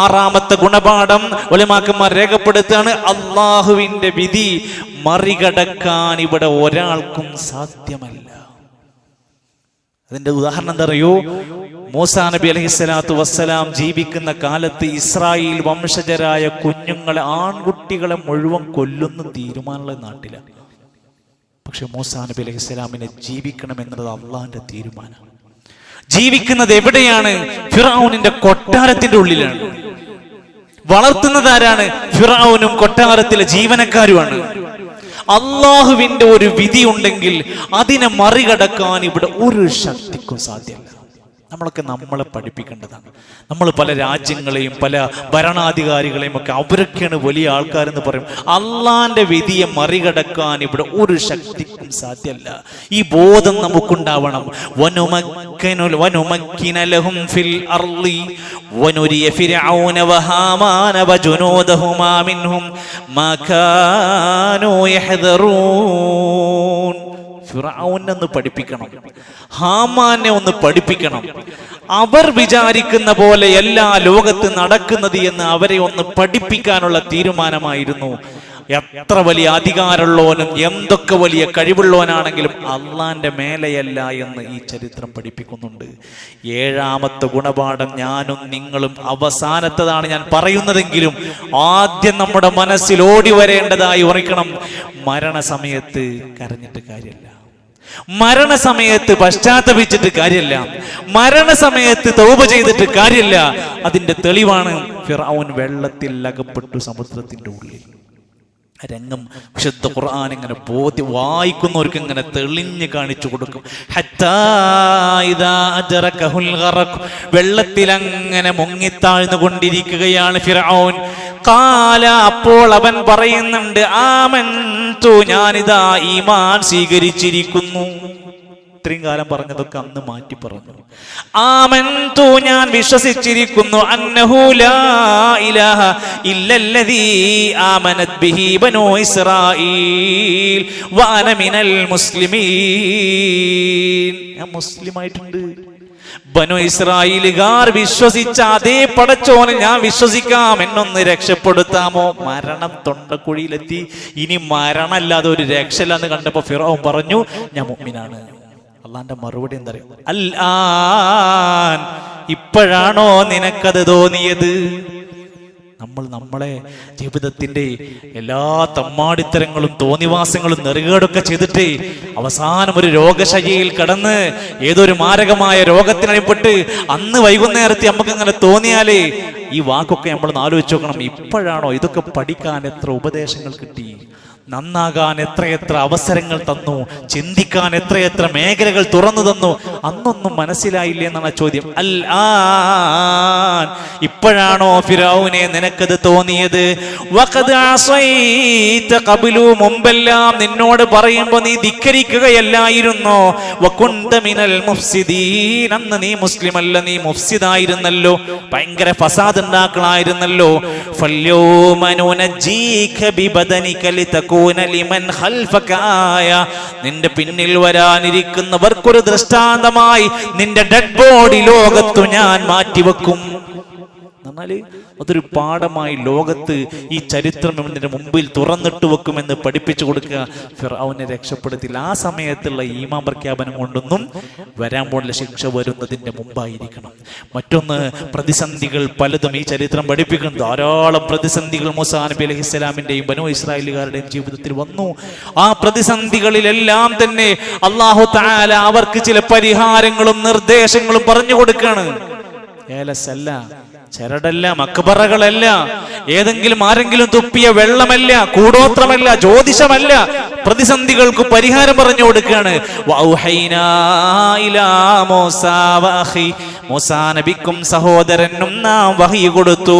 ആറാമത്തെ ഗുണപാഠം ഉലമാക്കന്മാർ രേഖപ്പെടുത്തുകയാണ്, അല്ലാഹുവിന്റെ വിധി മറികടക്കാൻ ഇവിടെ ഒരാൾക്കും സാധ്യമല്ല. അതിന്റെ ഉദാഹരണം എന്താ അറിയോ? മൂസാ നബി അലൈഹിസ്സലാത്തു വസ്സലാം ജീവിക്കുന്ന കാലത്ത് ഇസ്രായേൽ വംശജരായ കുഞ്ഞുങ്ങളെ, ആൺകുട്ടികളെ മുഴുവൻ കൊല്ലുന്ന തീരുമാനമുള്ള നാട്ടിലാണ്. പക്ഷെ മൂസാ നബി അലൈഹിസ്സലാമിനെ ജീവിക്കണം എന്നത് അള്ളാഹിന്റെ തീരുമാനം. ജീവിക്കുന്നത് എവിടെയാണ്? ഫിർഔനിന്റെ കൊട്ടാരത്തിന്റെ ഉള്ളിലാണ്. വളർത്തുന്നത് ആരാണ്? ഫിർഔനും കൊട്ടാരത്തിലെ ജീവനക്കാരുമാണ്. അള്ളാഹുവിന്റെ ഒരു വിധി ഉണ്ടെങ്കിൽ അതിനെ മറികടക്കാൻ ഇവിടെ ഒരു ശക്തിക്കും സാധ്യമല്ല. നമ്മളൊക്കെ നമ്മളെ പഠിപ്പിക്കേണ്ടതാണ്. നമ്മൾ പല രാജ്യങ്ങളെയും പല ഭരണാധികാരികളെയും ഒക്കെ അവരൊക്കെയാണ് വലിയ ആൾക്കാരെന്ന് പറയും. അള്ളാന്റെ വിധിയെ മറികടക്കാൻ ഇവിടെ ഒരു ശക്തിക്കും സാധ്യമല്ല. ഈ ബോധം നമുക്കുണ്ടാവണം. വനുമക്കിന ലഹും ഫിൽ അർളി വനുരിയ ഫിർഔന വഹാമാന വജുനൂദഹുമാ മിൻഹും മാ കാനൂ യഹ്ദറൂൻ. ഫിർഔനെ ഒന്ന് പഠിപ്പിക്കണം, ഹാമാനെ ഒന്ന് പഠിപ്പിക്കണം. അവർ വിചാരിക്കുന്ന പോലെ എല്ലാ ലോകത്ത് നടക്കുന്നത് എന്ന് അവരെ ഒന്ന് പഠിപ്പിക്കാനുള്ള തീരുമാനമായിരുന്നു. എത്ര വലിയ അധികാരമുള്ളവനും എന്തൊക്കെ വലിയ കഴിവുള്ളവനാണെങ്കിലും അള്ളാന്റെ മേലെയല്ല എന്ന് ഈ ചരിത്രം പഠിപ്പിക്കുന്നുണ്ട്. ഏഴാമത്തെ ഗുണപാഠം ഞാനും നിങ്ങളും, അവസാനത്തതാണ് ഞാൻ പറയുന്നതെങ്കിലും ആദ്യം നമ്മുടെ മനസ്സിൽ ഓടി വരേണ്ടതായി ഓർക്കണം. മരണസമയത്ത് കരഞ്ഞിട്ട് കാര്യമില്ല, മരണസമയത്ത് പശ്ചാത്തപിച്ചിട്ട് കാര്യമില്ല, മരണസമയത്ത് തൗബ ചെയ്തിട്ട് കാര്യമില്ല. അതിന്റെ തെളിവാണ് ഫിർഔൻ വെള്ളത്തിൽ അകപ്പെട്ടു സമുദ്രത്തിന്റെ ഉള്ളിൽ. രംഗം വിശുദ്ധ ഖുർആൻ ഇങ്ങനെ വായിക്കുന്നവർക്ക് ഇങ്ങനെ തെളിഞ്ഞ് കാണിച്ചു കൊടുക്കും. വെള്ളത്തിൽ അങ്ങനെ മുങ്ങിത്താഴ്ന്നു കൊണ്ടിരിക്കുകയാണ് ഫിർഔൻ. ഖാല, അപ്പോൾ അവൻ പറയുന്നുണ്ട്, ആമൻതു, ഞാനിതാ ഈമാൻ സ്വീകരിച്ചിരിക്കുന്നു. ഇത്രയും കാലം പറഞ്ഞതൊക്കെ അന്ന് മാറ്റി പറഞ്ഞു. ആമൻതു, ഞാൻ വിശ്വസിച്ചിരിക്കുന്നു, അന്നഹു ലാ ഇലാഹ ഇല്ലല്ലദീ ആമനത് ബിഹി ബനൂ ഇസ്രായീൽ വഅന മിനൽ മുസ്ലിമീൻ. ഞാൻ മുസ്ലിമായിട്ടുണ്ട്. ബനൂ ഇസ്രായേലുകാർ വിശ്വസിച്ച അതേ പടച്ചോനെ ഞാൻ വിശ്വസിക്കാം. എന്നൊന്ന് രക്ഷപ്പെടുത്താമോ? മരണം തൊണ്ടക്കുഴിയിലെത്തി. ഇനി മരണമല്ലാതെ ഒരു രക്ഷയില്ലെന്ന് കണ്ടപ്പോ ഫിറഔൻ പറഞ്ഞു, ഞാൻ മുഅ്മിനാണ്. അള്ളാന്റെ മറുപടി എന്താ അറിയോ? അൽആൻ, ഇപ്പോഴാണോ നിനക്കത് തോന്നിയത്? നമ്മളെ ജീവിതത്തിന്റെ എല്ലാ തമ്മാടിത്തരങ്ങളും തോന്നിവാസങ്ങളും നെറുകേടൊക്കെ ചെയ്തിട്ട് അവസാനം ഒരു രോഗശയ്യയിൽ കടന്ന് ഏതൊരു മാരകമായ രോഗത്തിനടിപ്പെട്ട് അന്ന് വൈകുന്നേരത്തെ നമുക്ക് അങ്ങനെ തോന്നിയാലേ ഈ വാക്കൊക്കെ നമ്മൾ ആലോചിച്ച് നോക്കണം. ഇപ്പോഴാണോ? ഇതൊക്കെ പഠിക്കാൻ എത്ര ഉപദേശങ്ങൾ കിട്ടി, നന്നാകാൻ എത്രയെത്ര അവസരങ്ങൾ തന്നു, ചിന്തിക്കാൻ എത്രയെത്ര മേഖലകൾ തുറന്നു തന്നു. അന്നൊന്നും മനസ്സിലായില്ലേ എന്നാണ് ചോദ്യം. അൽആൻ, ഇപ്പോഴാണോ ഫിറഔനെ നിനക്കത് തോന്നിയത്? വഖദ് അസൈത ഖബ്ലു, മുമ്പെല്ലാം നിന്നോട് പറയുമ്പോൾ നീ ധിക്കരിക്കുകയല്ലായിരുന്നോ? വകുന്ത മിനൽ മുഫ്സിദീൻ, അന്ന് നീ മുസ്ലിം അല്ല, നീ മുഫ്സിദായിരുന്നല്ലോ, ഭയങ്കര ഫസാദ് ഉണ്ടാക്കണായിരുന്നല്ലോ. ഫല്യൗമ നുനജ്ജീക ബിബദനിക ലിതകൂന ലിമൻ ഖൽഫക ആയ, നിന്റെ പിന്നിൽ വരാനിരിക്കുന്നവർക്കൊരു ദൃഷ്ടാന്തമായി നിന്റെ ഡെഡ് ബോഡി ലോകത്തു ഞാൻ മാറ്റിവെക്കും. എന്നാല് അതൊരു പാഠമായി ലോകത്ത് ഈ ചരിത്രം ഇതിന്റെ മുമ്പിൽ തുറന്നിട്ട് വെക്കുമെന്ന് പഠിപ്പിച്ചു കൊടുക്കുക. ഫിർഔനെ രക്ഷപ്പെടുത്തില്ല. ആ സമയത്തുള്ള ഈമാൻ പ്രഖ്യാപനം കൊണ്ടൊന്നും വരാൻ പോകുന്ന ശിക്ഷ വരുന്നതിന്റെ മുമ്പായിരിക്കണം. മറ്റൊന്ന്, പ്രതിസന്ധികൾ പലതും ഈ ചരിത്രം പഠിപ്പിക്കുന്നു. ധാരാളം പ്രതിസന്ധികൾ മൂസാ നബി അലൈഹിസ്സലാമിന്റെയും ബനൂ ഇസ്രായേലുകാരുടെയും ജീവിതത്തിൽ വന്നു. ആ പ്രതിസന്ധികളിലെല്ലാം തന്നെ അല്ലാഹു തആല അവർക്ക് ചില പരിഹാരങ്ങളും നിർദ്ദേശങ്ങളും പറഞ്ഞു കൊടുക്കുകയാണ്. ഏലസല്ല, ചരടല്ല, മക്ബറകളല്ല, ഏതെങ്കിലും ആരെങ്കിലും തുപ്പിയ വെള്ളമല്ല, കൂടോത്രമല്ല, ജ്യോതിഷമല്ല. പ്രതിസന്ധികൾക്ക് പരിഹാരം പറഞ്ഞു കൊടുക്കുകയാണ്. മൂസാ നബിക്കും സഹോദരനും നാം വഹി കൊടുത്തു.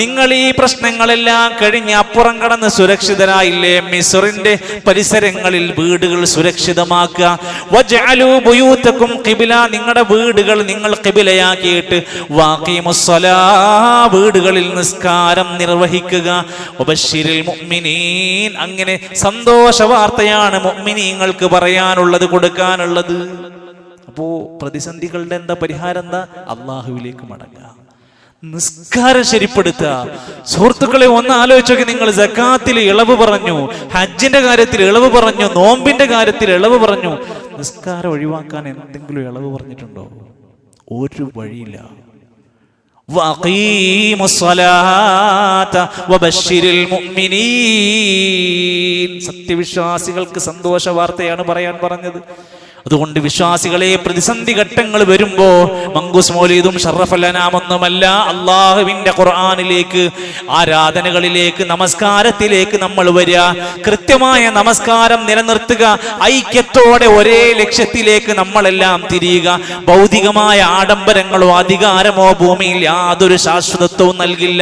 നിങ്ങൾ ഈ പ്രശ്നങ്ങളെല്ലാം കഴിഞ്ഞ് അപ്പുറം കടന്ന് സുരക്ഷിതരായില്ലേ? മിസ്റിന്റെ പരിസരങ്ങളിൽ വീടുകൾ സുരക്ഷിതമാക്കുക. വജഅലൂ ബുയൂതകും ഖിബ്ല, നിങ്ങളുടെ വീടുകൾ നിങ്ങൾ ഖിബ്ലയാക്കിയിട്ട് വാഖീമുസ്സലാ, വീടുകളിൽ നിസ്കാരം നിർവഹിക്കുക. വബശ്ശിരിൽ മുഅ്മിനീൻ, അങ്ങനെ സന്തോഷ വാർത്തയാണ് മുഅ്മിനീങ്ങൾക്ക് പറയാനുള്ളത്, കൊടുക്കാനുള്ളത്. അപ്പോ പ്രതിസന്ധികളുടെ എന്താ പരിഹാരം? എന്താ? അള്ളാഹുവിലേക്ക് മടങ്ങുക, നിസ്കാരം ശരിപ്പെടുത്തുക. സുഹൃത്തുക്കളെ, ഒന്ന് ആലോചിച്ചൊക്കെ, നിങ്ങൾ സക്കാത്തിൽ ഇളവ് പറഞ്ഞു, ഹജ്ജിന്റെ കാര്യത്തിൽ ഇളവ് പറഞ്ഞു, നോമ്പിന്റെ കാര്യത്തിൽ ഇളവ് പറഞ്ഞു. നിസ്കാരം ഒഴിവാക്കാൻ എന്തെങ്കിലും ഇളവ് പറഞ്ഞിട്ടുണ്ടോ? ഒരു വഴിയില്ല. സത്യവിശ്വാസികൾക്ക് സന്തോഷ വാർത്തയാണ് പറയാൻ പറഞ്ഞത്. അതുകൊണ്ട് വിശ്വാസികളെ, പ്രതിസന്ധി ഘട്ടങ്ങൾ വരുമ്പോ മങ്കൂസ് മൗലീദും ഷറഫല്ലനാമൊന്നുമല്ല, അള്ളാഹുവിന്റെ ഖുർആനിലേക്ക്, ആരാധനകളിലേക്ക്, നമസ്കാരത്തിലേക്ക് നമ്മൾ വരിക. കൃത്യമായ നമസ്കാരം നിലനിർത്തുക. ഐക്യത്തോടെ ഒരേ ലക്ഷ്യത്തിലേക്ക് നമ്മളെല്ലാം തിരിയുക. ഭൗതികമായ ആഡംബരങ്ങളോ അധികാരമോ ഭൂമിയിൽ യാതൊരു ശാശ്വതത്വവും നൽകില്ല.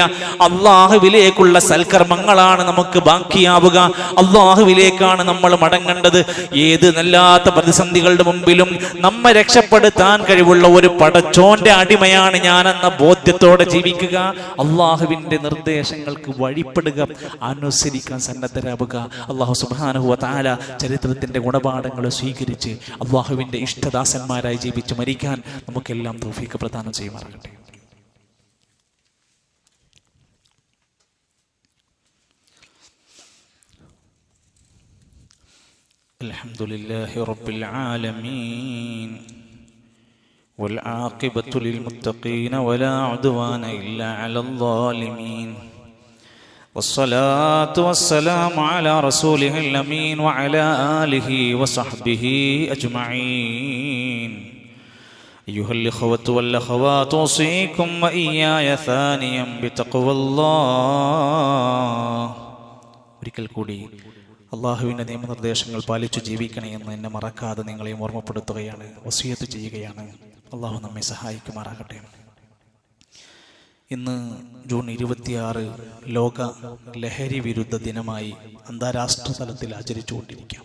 അള്ളാഹുവിലേക്കുള്ള സൽക്കർമ്മങ്ങളാണ് നമുക്ക് ബാക്കിയാവുക. അള്ളാഹുവിലേക്കാണ് നമ്മൾ മടങ്ങേണ്ടത്. ഏത് നല്ലാത്ത പ്രതിസന്ധികൾ മുമ്പിലും നമ്മെ രക്ഷപ്പെടുത്താൻ കഴിവുള്ള ഒരു പടച്ചോന്റെ അടിമയാണ് ഞാനെന്ന ബോധ്യത്തോടെ ജീവിക്കുക. അള്ളാഹുവിന്റെ നിർദ്ദേശങ്ങൾക്ക് വഴിപ്പെടുക, അനുസരിക്കാൻ സന്നദ്ധരാവുക. അള്ളാഹു സുബ്ഹാനഹു വ തആല ചരിത്രത്തിന്റെ ഗുണപാഠങ്ങൾ സ്വീകരിച്ച് അള്ളാഹുവിന്റെ ഇഷ്ടദാസന്മാരായി ജീവിച്ച് മരിക്കാൻ നമുക്കെല്ലാം തൗഫീഖ് പ്രദാനം ചെയ്യുമാറാകട്ടെ. الحمدلله رب العالمين والعاقبة للمتقين ولا عدوان إلا على الظالمين والصلاة والسلام على رسوله الأمين وعلى آله وصحبه أجمعين. أيها الإخوة والأخوات، أوصيكم وإياي ثانيا بتقوى الله. ഒരിക്കൽ കൂടി അള്ളാഹുവിൻ്റെ നിയമനിർദ്ദേശങ്ങൾ പാലിച്ചു ജീവിക്കണമെന്ന് എന്നെ മറക്കാതെ നിങ്ങളെയും ഓർമ്മപ്പെടുത്തുകയാണ്, വസിയത്ത് ചെയ്യുകയാണ്. അള്ളാഹു നമ്മെ സഹായിക്കുമാറാകട്ടെ. ഇന്ന് ജൂൺ 26 ലോക ലഹരി വിരുദ്ധ ദിനമായി അന്താരാഷ്ട്ര തലത്തിൽ ആചരിച്ചുകൊണ്ടിരിക്കാം.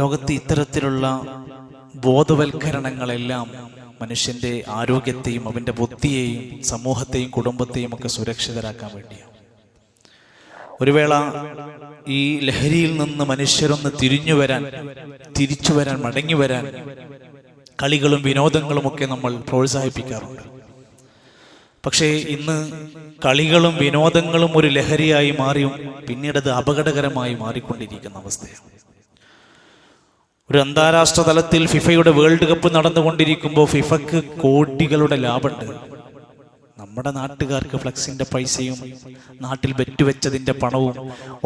ലോകത്ത് ഇത്തരത്തിലുള്ള ബോധവൽക്കരണങ്ങളെല്ലാം മനുഷ്യന്റെ ആരോഗ്യത്തെയും അവന്റെ ബുദ്ധിയെയും സമൂഹത്തെയും കുടുംബത്തെയും ഒക്കെ സുരക്ഷിതരാക്കാൻ വേണ്ടിയാണ്. ഒരു വേള ഈ ലഹരിയിൽ നിന്ന് മനുഷ്യരൊന്ന് തിരിച്ചു വരാൻ മടങ്ങി വരാൻ കളികളും വിനോദങ്ങളും ഒക്കെ നമ്മൾ പ്രോത്സാഹിപ്പിക്കാറുണ്ട്. പക്ഷേ ഇന്ന് കളികളും വിനോദങ്ങളും ഒരു ലഹരിയായി മാറിയും പിന്നീട് അത് അപകടകരമായി മാറിക്കൊണ്ടിരിക്കുന്ന അവസ്ഥയാണ്. ഒരു അന്താരാഷ്ട്ര തലത്തിൽ ഫിഫയുടെ വേൾഡ് കപ്പ് നടന്നുകൊണ്ടിരിക്കുമ്പോൾ ഫിഫക്ക് കോടികളുടെ ലാഭമുണ്ട്. നമ്മുടെ നാട്ടുകാർക്ക് ഫ്ലക്സിന്റെ പൈസയും നാട്ടിൽ ബെറ്റുവെച്ചതിന്റെ പണവും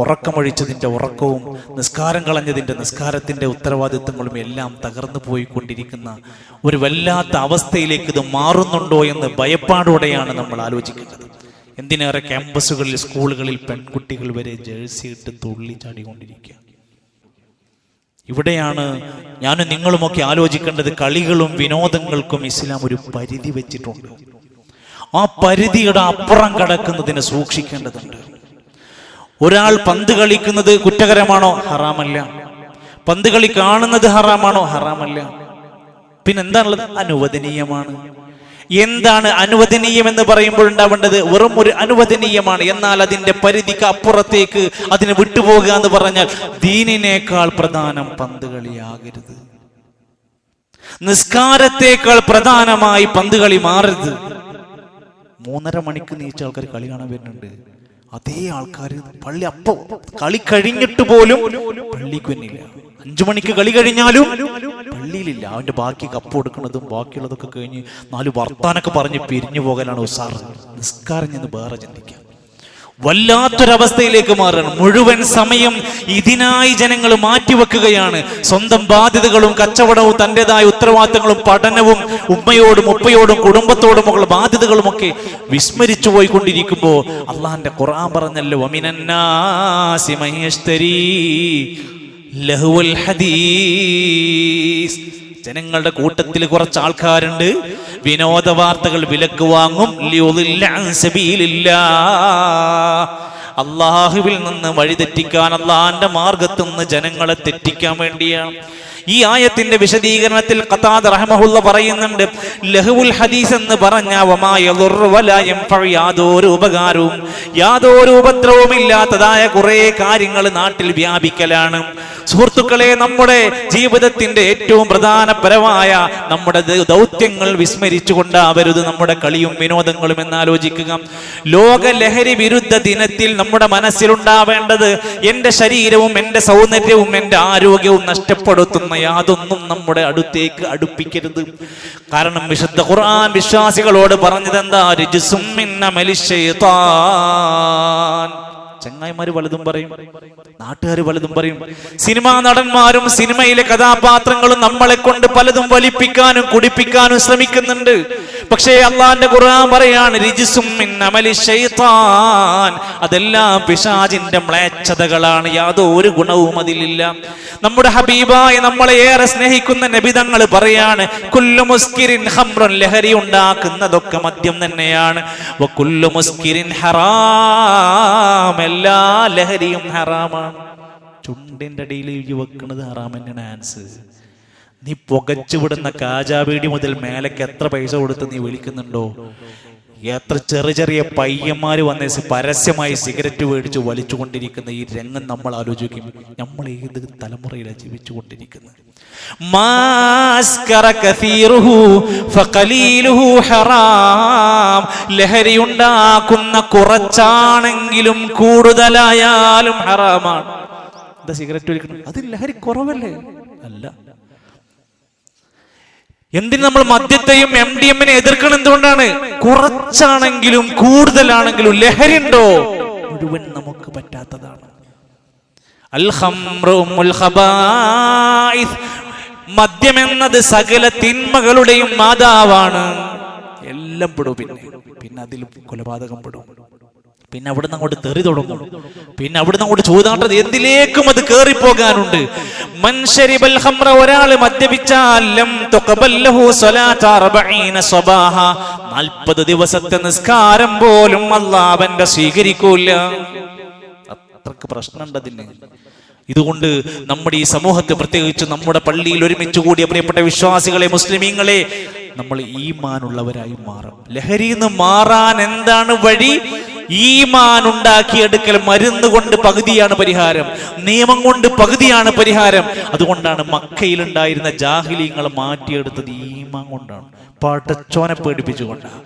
ഉറക്കമൊഴിച്ചതിന്റെ ഉറക്കവും നിസ്കാരം കളഞ്ഞതിന്റെ നിസ്കാരത്തിന്റെ ഉത്തരവാദിത്വങ്ങളും എല്ലാം തകർന്നു പോയിക്കൊണ്ടിരിക്കുന്ന ഒരു വല്ലാത്ത അവസ്ഥയിലേക്ക് ഇത് മാറുന്നുണ്ടോ എന്ന് ഭയപ്പാടോടെയാണ് നമ്മൾ ആലോചിക്കുന്നത്. എന്തിനേറെ ക്യാമ്പസുകളിൽ സ്കൂളുകളിൽ പെൺകുട്ടികൾ വരെ ജേഴ്സി ഇട്ട് തുള്ളി ചാടിക്കൊണ്ടിരിക്കുക. ഇവിടെയാണ് ഞാനും നിങ്ങളുമൊക്കെ ആലോചിക്കേണ്ടത്. കളികളും വിനോദങ്ങൾക്കും ഇസ്ലാം ഒരു പരിധി വെച്ചിട്ടുണ്ട്. ആ പരിധിയുടെ അപ്പുറം കടക്കുന്നതിന് സൂക്ഷിക്കേണ്ടതുണ്ട്. ഒരാൾ പന്ത് കളിക്കുന്നത് കുറ്റകരമാണോ? ഹറാമല്ല. പന്ത് കളി കാണുന്നത് ഹറാമാണോ? ഹറാമല്ല. പിന്നെന്താണുള്ളത്? അനുവദനീയമാണ്. എന്താണ് അനുവദനീയം എന്ന് പറയുമ്പോൾ ഉണ്ടാവേണ്ടത്? വെറും ഒരു അനുവദനീയമാണ്. എന്നാൽ അതിന്റെ പരിധിക്ക് അപ്പുറത്തേക്ക് അതിന് വിട്ടുപോകുക എന്ന് പറഞ്ഞാൽ ദീനിനേക്കാൾ പ്രധാനം പന്ത് കളിയാകരുത്. നിസ്കാരത്തേക്കാൾ പ്രധാനമായി പന്ത് കളി മാറരുത്. 3:30 മണിക്ക് നീച്ച ആൾക്കാർ കളി കാണാൻ വരുന്നുണ്ട്. അതേ ആൾക്കാർ പള്ളി അപ്പോ കളി കഴിഞ്ഞിട്ട് പോലും പള്ളിക്ക് വന്നില്ല. 5 മണിക്ക് കളി കഴിഞ്ഞാലും പള്ളിയിലില്ല. അവന്റെ ബാക്കി കപ്പ് കൊടുക്കുന്നതും ബാക്കിയുള്ളതൊക്കെ കഴിഞ്ഞ് 4 വർത്താനൊക്കെ പറഞ്ഞ് പിരിഞ്ഞു പോകലാണ് ഉസാർ. നിസ്കാരം എന്ന് വേറെ ചിന്തിക്കാം. വല്ലാത്തൊരവസ്ഥയിലേക്ക് മാറാണ്. മുഴുവൻ സമയം ഇതിനായി ജനങ്ങൾ മാറ്റിവെക്കുകയാണ്. സ്വന്തം ബാധ്യതകളും കച്ചവടവും തൻ്റെതായ ഉത്തരവാദിത്തങ്ങളും പഠനവും ഉമ്മയോടും ഉപ്പയോടും കുടുംബത്തോടുമുള്ള ബാധ്യതകളും ഒക്കെ വിസ്മരിച്ചു പോയിക്കൊണ്ടിരിക്കുമ്പോൾ അള്ളാഹിന്റെ ഖുർആൻ പറഞ്ഞല്ലോ, വമിനന്നാസി മയശ്തരീ ലഹുവൽ ഹദീസ്. ജനങ്ങളുടെ കൂട്ടത്തിൽ കുറച്ച് ആൾക്കാരുണ്ട് വിനോദ വാർത്തകൾ വിലക്ക് വാങ്ങും. അള്ളാഹുവിൽ നിന്ന് വഴിതെറ്റിക്കാൻ, അള്ളാഹിന്റെ മാർഗത്തു നിന്ന് ജനങ്ങളെ തെറ്റിക്കാൻ വേണ്ടിയാണ്. ഈ ആയത്തിന്റെ വിശദീകരണത്തിൽ ഖതാദ റഹ്മഹുള്ള പറയുന്നുണ്ട്, ലഹുൽ ഹദീസ് എന്ന് പറഞ്ഞ യാതൊരു ഉപകാരവും യാതൊരു ഉപദ്രവവും ഇല്ലാത്തതായ കുറെ കാര്യങ്ങൾ നാട്ടിൽ വ്യാപിക്കലാണ്. സുഹൃത്തുക്കളെ, നമ്മുടെ ജീവിതത്തിന്റെ ഏറ്റവും പ്രധാനപരമായ നമ്മുടെ ദൗത്യങ്ങൾ വിസ്മരിച്ചുകൊണ്ടാവരുത് നമ്മുടെ കളിയും വിനോദങ്ങളും എന്നാലോചിക്കുക. ലോക ലഹരി വിരുദ്ധ ദിനത്തിൽ നമ്മുടെ മനസ്സിലുണ്ടാവേണ്ടത് എന്റെ ശരീരവും എന്റെ സൗന്ദര്യവും എന്റെ ആരോഗ്യവും നഷ്ടപ്പെടുത്തുന്ന യാതൊന്നും നമ്മുടെ അടുത്തേക്ക് അടുപ്പിക്കരുത്. കാരണം വിശുദ്ധ ഖുർആൻ വിശ്വാസികളോട് പറഞ്ഞതെന്താ? റിജ്സും മിൻ അമലി ശൈത്താൻ. ചങ്ങായിമാര് പലതും പറയും, നാട്ടുകാർ പലതും പറയും. സിനിമാ നടന്മാരും സിനിമയിലെ കഥാപാത്രങ്ങളും നമ്മളെ കൊണ്ട് പലതും വലിപ്പിക്കാനും കുടിപ്പിക്കാനും ശ്രമിക്കുന്നുണ്ട്. പക്ഷേ അള്ളാന്റെ ഖുർആൻ പറയാണ്, റിജ്സും മിൻ അമലി ശൈത്താൻ. അതെല്ലാം പിശാചിന്റെ മ്ലേച്ഛതകളാണ്, യാതൊരു ഗുണവും അതിലില്ല. നമ്മുടെ ഹബീബായ നമ്മളെ ഏറെ സ്നേഹിക്കുന്ന നബി തങ്ങൾ പറയാണ്, കുല്ലു മുസ്കിരിൻ ഖംറുൻ. ലഹരി ഉണ്ടാക്കുന്നതൊക്കെ മദ്യം തന്നെയാണ്. വകുല്ലു മുസ്കിരിൻ ഹറാം. എല്ലാ ലഹരിയും ഹറാമാണ്. ചുണ്ടിന്റെ അടിയിൽ വെക്കുന്നത് ഹറാം തന്നെയാണ് ആൻസ്. നീ പുകച്ചു വിടുന്ന കാജാബീഡി മുതൽ മേലേക്ക് എത്ര പൈസ കൊടുത്ത് നീ വിളിക്കുന്നുണ്ടോ? എത്ര ചെറിയ പയ്യന്മാര് വന്ന് പരസ്യമായി സിഗരറ്റ് മേടിച്ച് വലിച്ചുകൊണ്ടിരിക്കുന്ന ഈ രംഗം നമ്മൾ ആലോചിക്കും. നമ്മൾ ഏത് തലമുറയിലാണ് ജീവിച്ചുകൊണ്ടിരിക്കുന്നത്? ലഹരി ഉണ്ടാക്കുന്ന കുറച്ചാണെങ്കിലും കൂടുതലായാലും ഹറാമാണ്. എന്താ സിഗരറ്റ് വലിക്കണം? അത് ലഹരി കുറവല്ലേ? അല്ല. എന്തിന് നമ്മൾ മദ്യത്തെയും MDMA എതിർക്കണം? എന്തുകൊണ്ടാണ്? കുറച്ചാണെങ്കിലും കൂടുതലാണെങ്കിലും ലഹരി ഉണ്ടോ? മുഴുവൻ നമുക്ക് പറ്റാത്തതാണ്. അൽ ഖംറു ഉമ്മുൽ ഖബായിസ്. മദ്യം എന്നത് സകല തിന്മകളുടെയും മാതാവാണ്. എല്ലാം പെടും. പിന്നെ അതിൽ കൊലപാതകം പെടും. പിന്നെ അവിടുന്ന് അങ്ങോട്ട് തെറി തുടങ്ങും. പിന്നെ അവിടുന്ന് അങ്ങോട്ട് ചൂതാട്ടത് എന്തിലേക്കും അത് കയറിപ്പോകാനുണ്ട്. മൻ ശരിബൽ ഖംറ, ഒരാൾ മദ്യപിച്ചാൽ ലം തുഖബൽ ലഹു സ്വലാത 40 സ്വബാഹ, 40 ദിവസത്തെ നിസ്കാരം പോലും അല്ലാഹു അവന്റെ സ്വീകരിക്കൂല. അത്രക്ക് പ്രശ്നമുണ്ട് അതിന്. ഇതുകൊണ്ട് നമ്മുടെ ഈ സമൂഹത്തെ, പ്രത്യേകിച്ച് നമ്മുടെ പള്ളിയിൽ ഒരുമിച്ച് കൂടിയ പ്രിയപ്പെട്ട വിശ്വാസികളെ, മുസ്ലിമീങ്ങളെ, നമ്മൾ ഈമാനുള്ളവരായി മാറും. ലഹരിയിൽ നിന്ന് മാറാൻ എന്താണ് വഴി? ഈമാൻ ഉണ്ടാക്കിയെടുക്കൽ. മരുന്ന് കൊണ്ട് പകുതിയാണ് പരിഹാരം, നിയമം കൊണ്ട് പകുതിയാണ് പരിഹാരം. അതുകൊണ്ടാണ് മക്കയിലുണ്ടായിരുന്ന ജാഹിലീങ്ങളെ മാറ്റിയെടുത്തത് ഈമാൻ കൊണ്ടാണ്, പടച്ചോനെ പേടിപ്പിച്ചുകൊണ്ടാണ്,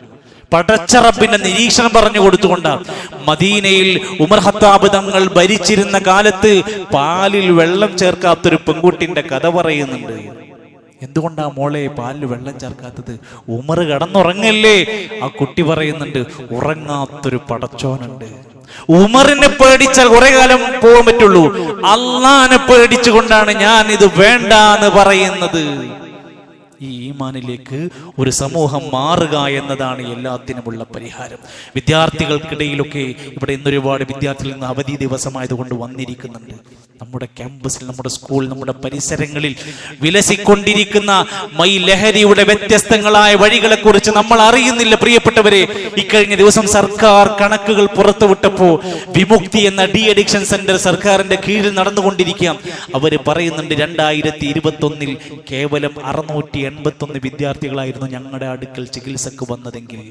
പടച്ച റബ്ബിന്റെ നിരീക്ഷണം പറഞ്ഞു കൊടുത്തുകൊണ്ടാണ്. മദീനയിൽ ഉമർ ഖത്താബ് തങ്ങൾ ഭരിച്ചിരുന്ന കാലത്ത് പാലിൽ വെള്ളം ചേർക്കാത്തൊരു പെൺകുട്ടിന്റെ കഥ പറയുന്നുണ്ട്. എന്തുകൊണ്ടാ മോളെ പാലിൽ വെള്ളം ചേർക്കാത്തത്? ഉമർ കിടന്നുറങ്ങല്ലേ? ആ കുട്ടി പറയുന്നുണ്ട്, ഉറങ്ങാത്തൊരു പടച്ചോനുണ്ട്. ഉമറിനെ പേടിച്ചാൽ കുറെ കാലം പോകാൻ പറ്റുള്ളൂ, അള്ളാനെ പേടിച്ചുകൊണ്ടാണ് ഞാൻ ഇത് വേണ്ട എന്ന് പറയുന്നത്. ഈ ഈമാനിലേക്ക് ഒരു സമൂഹം മാറുക എന്നതാണ് എല്ലാത്തിനുമുള്ള പരിഹാരം. വിദ്യാർത്ഥികൾക്കിടയിലൊക്കെ ഇവിടെ ഇന്നൊരുപാട് വിദ്യാർത്ഥികൾ ഇന്ന് അവധി ദിവസമായതുകൊണ്ട് വന്നിരിക്കുന്നുണ്ട്. നമ്മുടെ ക്യാമ്പസിൽ, നമ്മുടെ സ്കൂൾ, നമ്മുടെ പരിസരങ്ങളിൽ വിലസിക്കൊണ്ടിരിക്കുന്ന മൈ ലഹരിയുടെ വ്യത്യസ്തങ്ങളായ വഴികളെ കുറിച്ച് നമ്മൾ അറിയുന്നില്ല പ്രിയപ്പെട്ടവരെ. ഇക്കഴിഞ്ഞ ദിവസം സർക്കാർ കണക്കുകൾ പുറത്തുവിട്ടപ്പോ വിമുക്തി എന്ന ഡി അഡിക്ഷൻ സെന്റർ സർക്കാരിന്റെ കീഴിൽ നടന്നുകൊണ്ടിരിക്കുക. അവര് പറയുന്നുണ്ട് 2021 കേവലം 681 വിദ്യാർത്ഥികളായിരുന്നു ഞങ്ങളുടെ അടുക്കൽ ചികിത്സക്ക് വന്നതെങ്കിൽ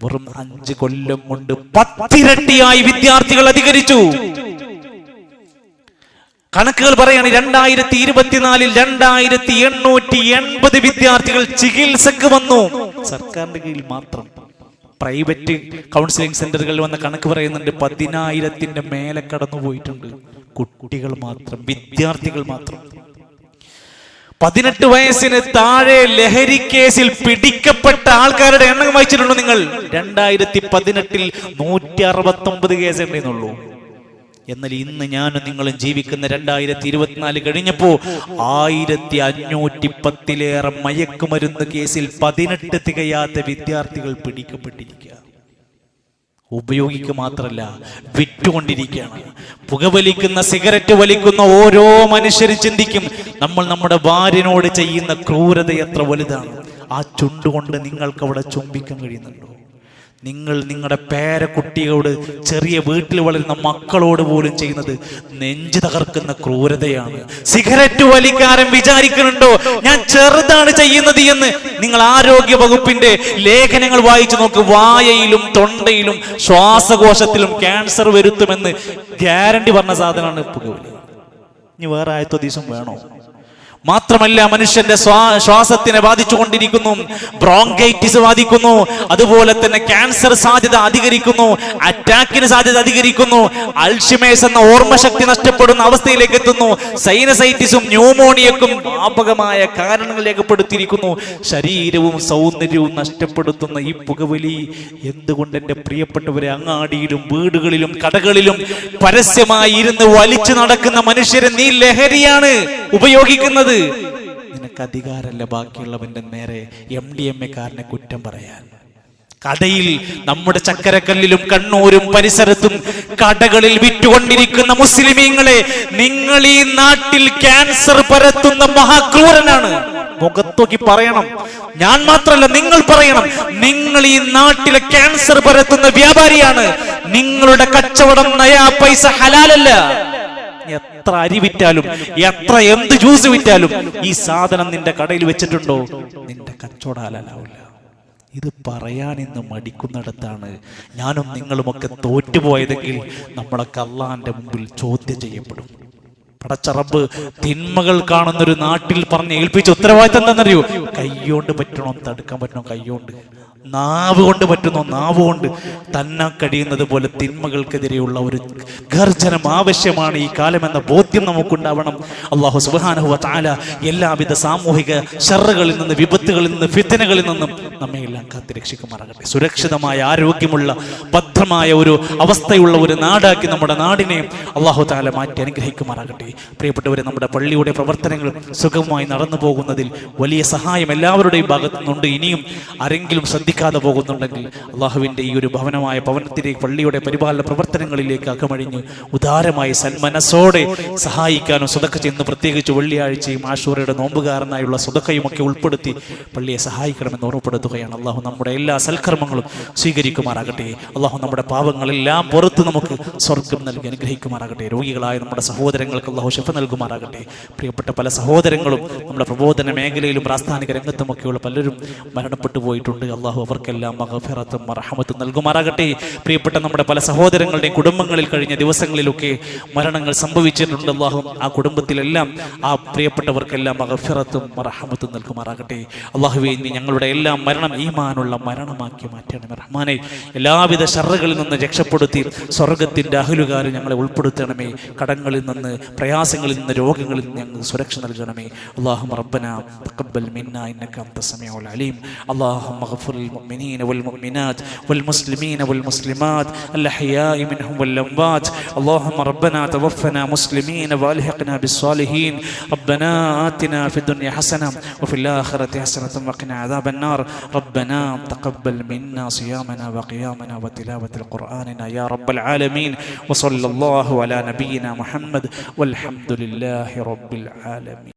വെറും 5 കൊല്ലം കൊണ്ട് 10 ഇരട്ടിയായി വിദ്യാർത്ഥികൾ അധികരിച്ചു. കണക്കുകൾ പറയാണ് 2024 2880 വിദ്യാർത്ഥികൾ ചികിത്സക്ക് വന്നു. സർക്കാരിന്റെ കീഴിൽ മാത്രം. പ്രൈവറ്റ് കൗൺസിലിംഗ് സെന്ററുകളിൽ വന്ന കണക്ക് പറയുന്നുണ്ട് 10,000 മേലെ കടന്നു പോയിട്ടുണ്ട്. കുട്ടികൾ മാത്രം, വിദ്യാർത്ഥികൾ മാത്രം. 18 വയസ്സിന് താഴെ ലഹരി കേസിൽ പിടിക്കപ്പെട്ട ആൾക്കാരുടെ എണ്ണം വായിച്ചിട്ടുണ്ടോ നിങ്ങൾ? 2018 169 കേസ് ഉണ്ടെന്നുള്ളൂ. എന്നാൽ ഇന്ന് ഞാനും നിങ്ങളും ജീവിക്കുന്ന 2024 കഴിഞ്ഞപ്പോ 1510 മയക്കുമരുന്ന് കേസിൽ 18 തികയാത്ത വിദ്യാർത്ഥികൾ പിടിക്കപ്പെട്ടിരിക്കുക. ഉപയോഗിക്കുക മാത്രല്ല, വിറ്റുകൊണ്ടിരിക്കുകയാണ്. പുകവലിക്കുന്ന, സിഗരറ്റ് വലിക്കുന്ന ഓരോ മനുഷ്യരും ചിന്തിക്കും, നമ്മൾ നമ്മുടെ ഭാര്യനോട് ചെയ്യുന്ന ക്രൂരത എത്ര വലുതാണ്. ആ ചുണ്ടുകൊണ്ട് നിങ്ങൾക്ക് അവിടെ ചുംബിക്കാൻ കഴിയുന്നുണ്ടോ? നിങ്ങൾ നിങ്ങളുടെ പേരക്കുട്ടിയോട്, ചെറിയ വീട്ടിൽ വളരുന്ന മക്കളോട് പോലും ചെയ്യുന്നത് നെഞ്ചു തകർക്കുന്ന ക്രൂരതയാണ്. സിഗരറ്റ് വലിക്കാരൻ വിചാരിക്കുന്നുണ്ടോ ഞാൻ ചെറുതാണ് ചെയ്യുന്നത് എന്ന്? നിങ്ങൾ ആരോഗ്യ വകുപ്പിന്റെ ലേഖനങ്ങൾ വായിച്ചു നോക്ക്. വായയിലും തൊണ്ടയിലും ശ്വാസകോശത്തിലും ക്യാൻസർ വരുത്തുമെന്ന് ഗ്യാരണ്ടി പറഞ്ഞ സാധനമാണ് പുകവലി. ഇനി വേറെ ആയത്തോ ദിവസം വേണോ? മാത്രമല്ല, മനുഷ്യന്റെ ശ്വാസത്തിനെ ബാധിച്ചുകൊണ്ടിരിക്കുന്നു, ബ്രോങ്കൈറ്റിസ് ബാധിക്കുന്നു, അതുപോലെ തന്നെ ക്യാൻസർ സാധ്യത അധികരിക്കുന്നു, അറ്റാക്കിന് സാധ്യത അധികരിക്കുന്നു, അൾഷിമേഴ്സ് എന്ന ഓർമ്മശക്തി നഷ്ടപ്പെടുന്ന അവസ്ഥയിലേക്ക് എത്തുന്നു, സൈനസൈറ്റിസും ന്യൂമോണിയക്കും വ്യാപകമായ കാരണങ്ങൾ രേഖപ്പെടുത്തിയിരിക്കുന്നു. ശരീരവും സൗന്ദര്യവും നഷ്ടപ്പെടുത്തുന്ന ഈ പുകവലി എന്തുകൊണ്ട് എൻ്റെ പ്രിയപ്പെട്ടവരെ അങ്ങാടിയിലും വീടുകളിലും കടകളിലും പരസ്യമായി ഇരുന്ന് വലിച്ചു നടക്കുന്ന മനുഷ്യരെ നീ ലഹരിയാണ് ഉപയോഗിക്കുന്നത്? നിനക്ക് അധികാരമല്ല ബാക്കിയുള്ളവന്റെ നേരെ MDMA കാരനെ കുറ്റം പറയാൻ. കടയിൽ, നമ്മുടെ ചക്കരക്കല്ലിലും കണ്ണൂരും പരിസരത്തും കടകളിൽ വിറ്റുകൊണ്ടിരിക്കുന്ന മുസ്ലിമീങ്ങളെ, നിങ്ങൾ ഈ നാട്ടിൽ ക്യാൻസർ പരത്തുന്ന മഹാക്രൂരനാണ്. മുഖത്തോക്കി പറയണം, ഞാൻ മാത്രമല്ല നിങ്ങൾ പറയണം. നിങ്ങൾ ഈ നാട്ടിലെ ക്യാൻസർ പരത്തുന്ന വ്യാപാരിയാണ്. നിങ്ങളുടെ കച്ചവടം നയാ പൈസ ഹലാലല്ല. എത്ര അരി വിറ്റാലും, എത്ര എന്ത് ജ്യൂസ് വിറ്റാലും ഈ സാധനം നിന്റെ കടയിൽ വെച്ചിട്ടുണ്ടോ, നിന്റെ കച്ചവടം ഹലാലാവില്ല. ഇത് പറയാൻ ഇന്ന് മടിക്കുന്നിടത്താണ് ഞാനും നിങ്ങളുമൊക്കെ തോറ്റുപോയതെങ്കിൽ നമ്മളൊക്കെ അള്ളാന്റെ മുമ്പിൽ ചോദ്യം ചെയ്യപ്പെടും. പടച്ച റബ്ബ് തിന്മകൾ കാണുന്നൊരു നാട്ടിൽ പറഞ്ഞ് ഏൽപ്പിച്ച ഉത്തരവാദിത്തം എന്താണെന്നറിയോ? കൈകൊണ്ട് പറ്റണോ തടുക്കാൻ പറ്റണോ കൈകൊണ്ട്, നാവ് കൊണ്ട് പറ്റുന്നോ നാവ് കൊണ്ട്. തന്നെ കഴിയുന്നത് പോലെ തിന്മകൾക്കെതിരെയുള്ള ഒരു ഗർജനം ആവശ്യമാണ് ഈ കാലമെന്ന ബോധ്യം നമുക്കുണ്ടാവണം. അല്ലാഹു സുബ്ഹാനഹു വ തആല എല്ലാവിധ സാമൂഹിക ശർറുകളിൽ നിന്ന്, വിപത്തുകളിൽ നിന്ന്, ഫിത്നകളിൽ നിന്നും നമ്മെ എല്ലാം കാത്തുരക്ഷിക്കുമാറാകട്ടെ. സുരക്ഷിതമായ, ആരോഗ്യമുള്ള, ഭദ്രമായ ഒരു അവസ്ഥയുള്ള ഒരു നാടാക്കി നമ്മുടെ നാടിനെ അല്ലാഹു തആല മാറ്റി അനുഗ്രഹിക്കുമാറാകട്ടെ. പ്രിയപ്പെട്ടവരെ, നമ്മുടെ പള്ളിയുടെ പ്രവർത്തനങ്ങൾ സുഗമമായി നടന്നു പോകുന്നതിൽ വലിയ സഹായം എല്ലാവരുടെയും ഭാഗത്തു നിന്നുണ്ട്. ഇനിയും ആരെങ്കിലും ശ്രദ്ധിക്കും ലഭിക്കാതെ പോകുന്നുണ്ടെങ്കിൽ അള്ളാഹുവിൻ്റെ ഈ ഒരു ഭവനമായ ഭവനത്തിലേക്ക് പള്ളിയുടെ പരിപാലന പ്രവർത്തനങ്ങളിലേക്ക് അകമഴിഞ്ഞ് ഉദാരമായി സന്മനസ്സോടെ സഹായിക്കാനും സ്വതക്ക ചെയ്യുന്ന പ്രത്യേകിച്ച് വെള്ളിയാഴ്ചയും ആശൂറയുടെ നോമ്പുകാരനായുള്ള സ്വതക്കയും ഒക്കെ ഉൾപ്പെടുത്തി പള്ളിയെ സഹായിക്കണമെന്ന് ഓർമ്മപ്പെടുത്തുകയാണ്. അള്ളാഹു നമ്മുടെ എല്ലാ സൽക്കർമ്മങ്ങളും സ്വീകരിക്കുമാറാകട്ടെ. അള്ളാഹു നമ്മുടെ പാവങ്ങളെല്ലാം പുറത്ത് നമുക്ക് സ്വർഗം നൽകി അനുഗ്രഹിക്കുമാറാകട്ടെ. രോഗികളായ നമ്മുടെ സഹോദരങ്ങൾക്ക് അള്ളാഹു ശിഫ നൽകുമാറാകട്ടെ. പ്രിയപ്പെട്ട പല സഹോദരങ്ങളും നമ്മുടെ പ്രബോധന മേഖലയിലും പ്രാസ്ഥാനിക രംഗത്തുമൊക്കെയുള്ള പലരും മരണപ്പെട്ടു പോയിട്ടുണ്ട്. അള്ളാഹു അവർക്കെല്ലാം മഗ്ഫിറത്തും റഹ്മത്തും നൽകുമാറാകട്ടെ. പ്രിയപ്പെട്ട നമ്മുടെ പല സഹോദരങ്ങളുടെയും കുടുംബങ്ങളിൽ കഴിഞ്ഞ ദിവസങ്ങളിലൊക്കെ മരണങ്ങൾ സംഭവിച്ചിട്ടുണ്ട്. അള്ളാഹു ആ കുടുംബത്തിലെല്ലാം ആ പ്രിയപ്പെട്ടവർക്കെല്ലാം മഗ്ഫിറത്തും റഹ്മത്തും നൽകുമാറാകട്ടെ. അള്ളാഹുവേ, നീ ഞങ്ങളുടെ എല്ലാം മരണം ഈമാനുള്ള മരണമാക്കി മാറ്റണമേ റഹ്മാനെ. എല്ലാവിധ ശർറുകളിൽ നിന്ന് രക്ഷപ്പെടുത്തി സ്വർഗത്തിന്റെ അഹ്ലുകാർ ഞങ്ങളെ ഉൾപ്പെടുത്തണമേ. കടങ്ങളിൽ നിന്ന്, പ്രയാസങ്ങളിൽ നിന്ന്, രോഗങ്ങളിൽ നിന്ന് ഞങ്ങൾക്ക് സുരക്ഷ നൽകണമേ. അല്ലാഹുമ്മ റബ്ബനാ തഖബ്ബൽ മിന്നാ ഇന്നക അൻത സമീഉൽ അലീം. അല്ലാഹുമ്മ ഗ്ഫിർ ലിൽ മുഅ്മിനീന വൽ മുഅ്മിനാത്ത് വൽ മുസ്ലിമീന വൽ മുസ്ലിമാത്ത് അൽ അഹ്യാഇ മിൻഹും വൽ അംവാത്ത്. അല്ലാഹുമ്മ റബ്ബനാ തവഫനാ മുസ്ലിമീന വഅൽഹിഖ്നാ ബിസ്സാലിഹീൻ. റബ്ബനാ ആതിനാ ഫിദ്ദുനിയ ഹസന വഫിൽ ആഖിറതി ഹസനത വഖിനാ അദാബൻ നാർ. റബ്ബനാ തഖബ്ബൽ മിന്നാ സിയാമനാ വഖിയാമനാ വതിലാവത്തുൽ ഖുർആനിനാ യാ റബ്ബൽ ആലമീൻ. വസല്ലല്ലാഹു അലാ നബിയിനാ മുഹമ്മദ് വൽഹംദുലില്ലാഹി റബ്ബിൽ ആലമീൻ.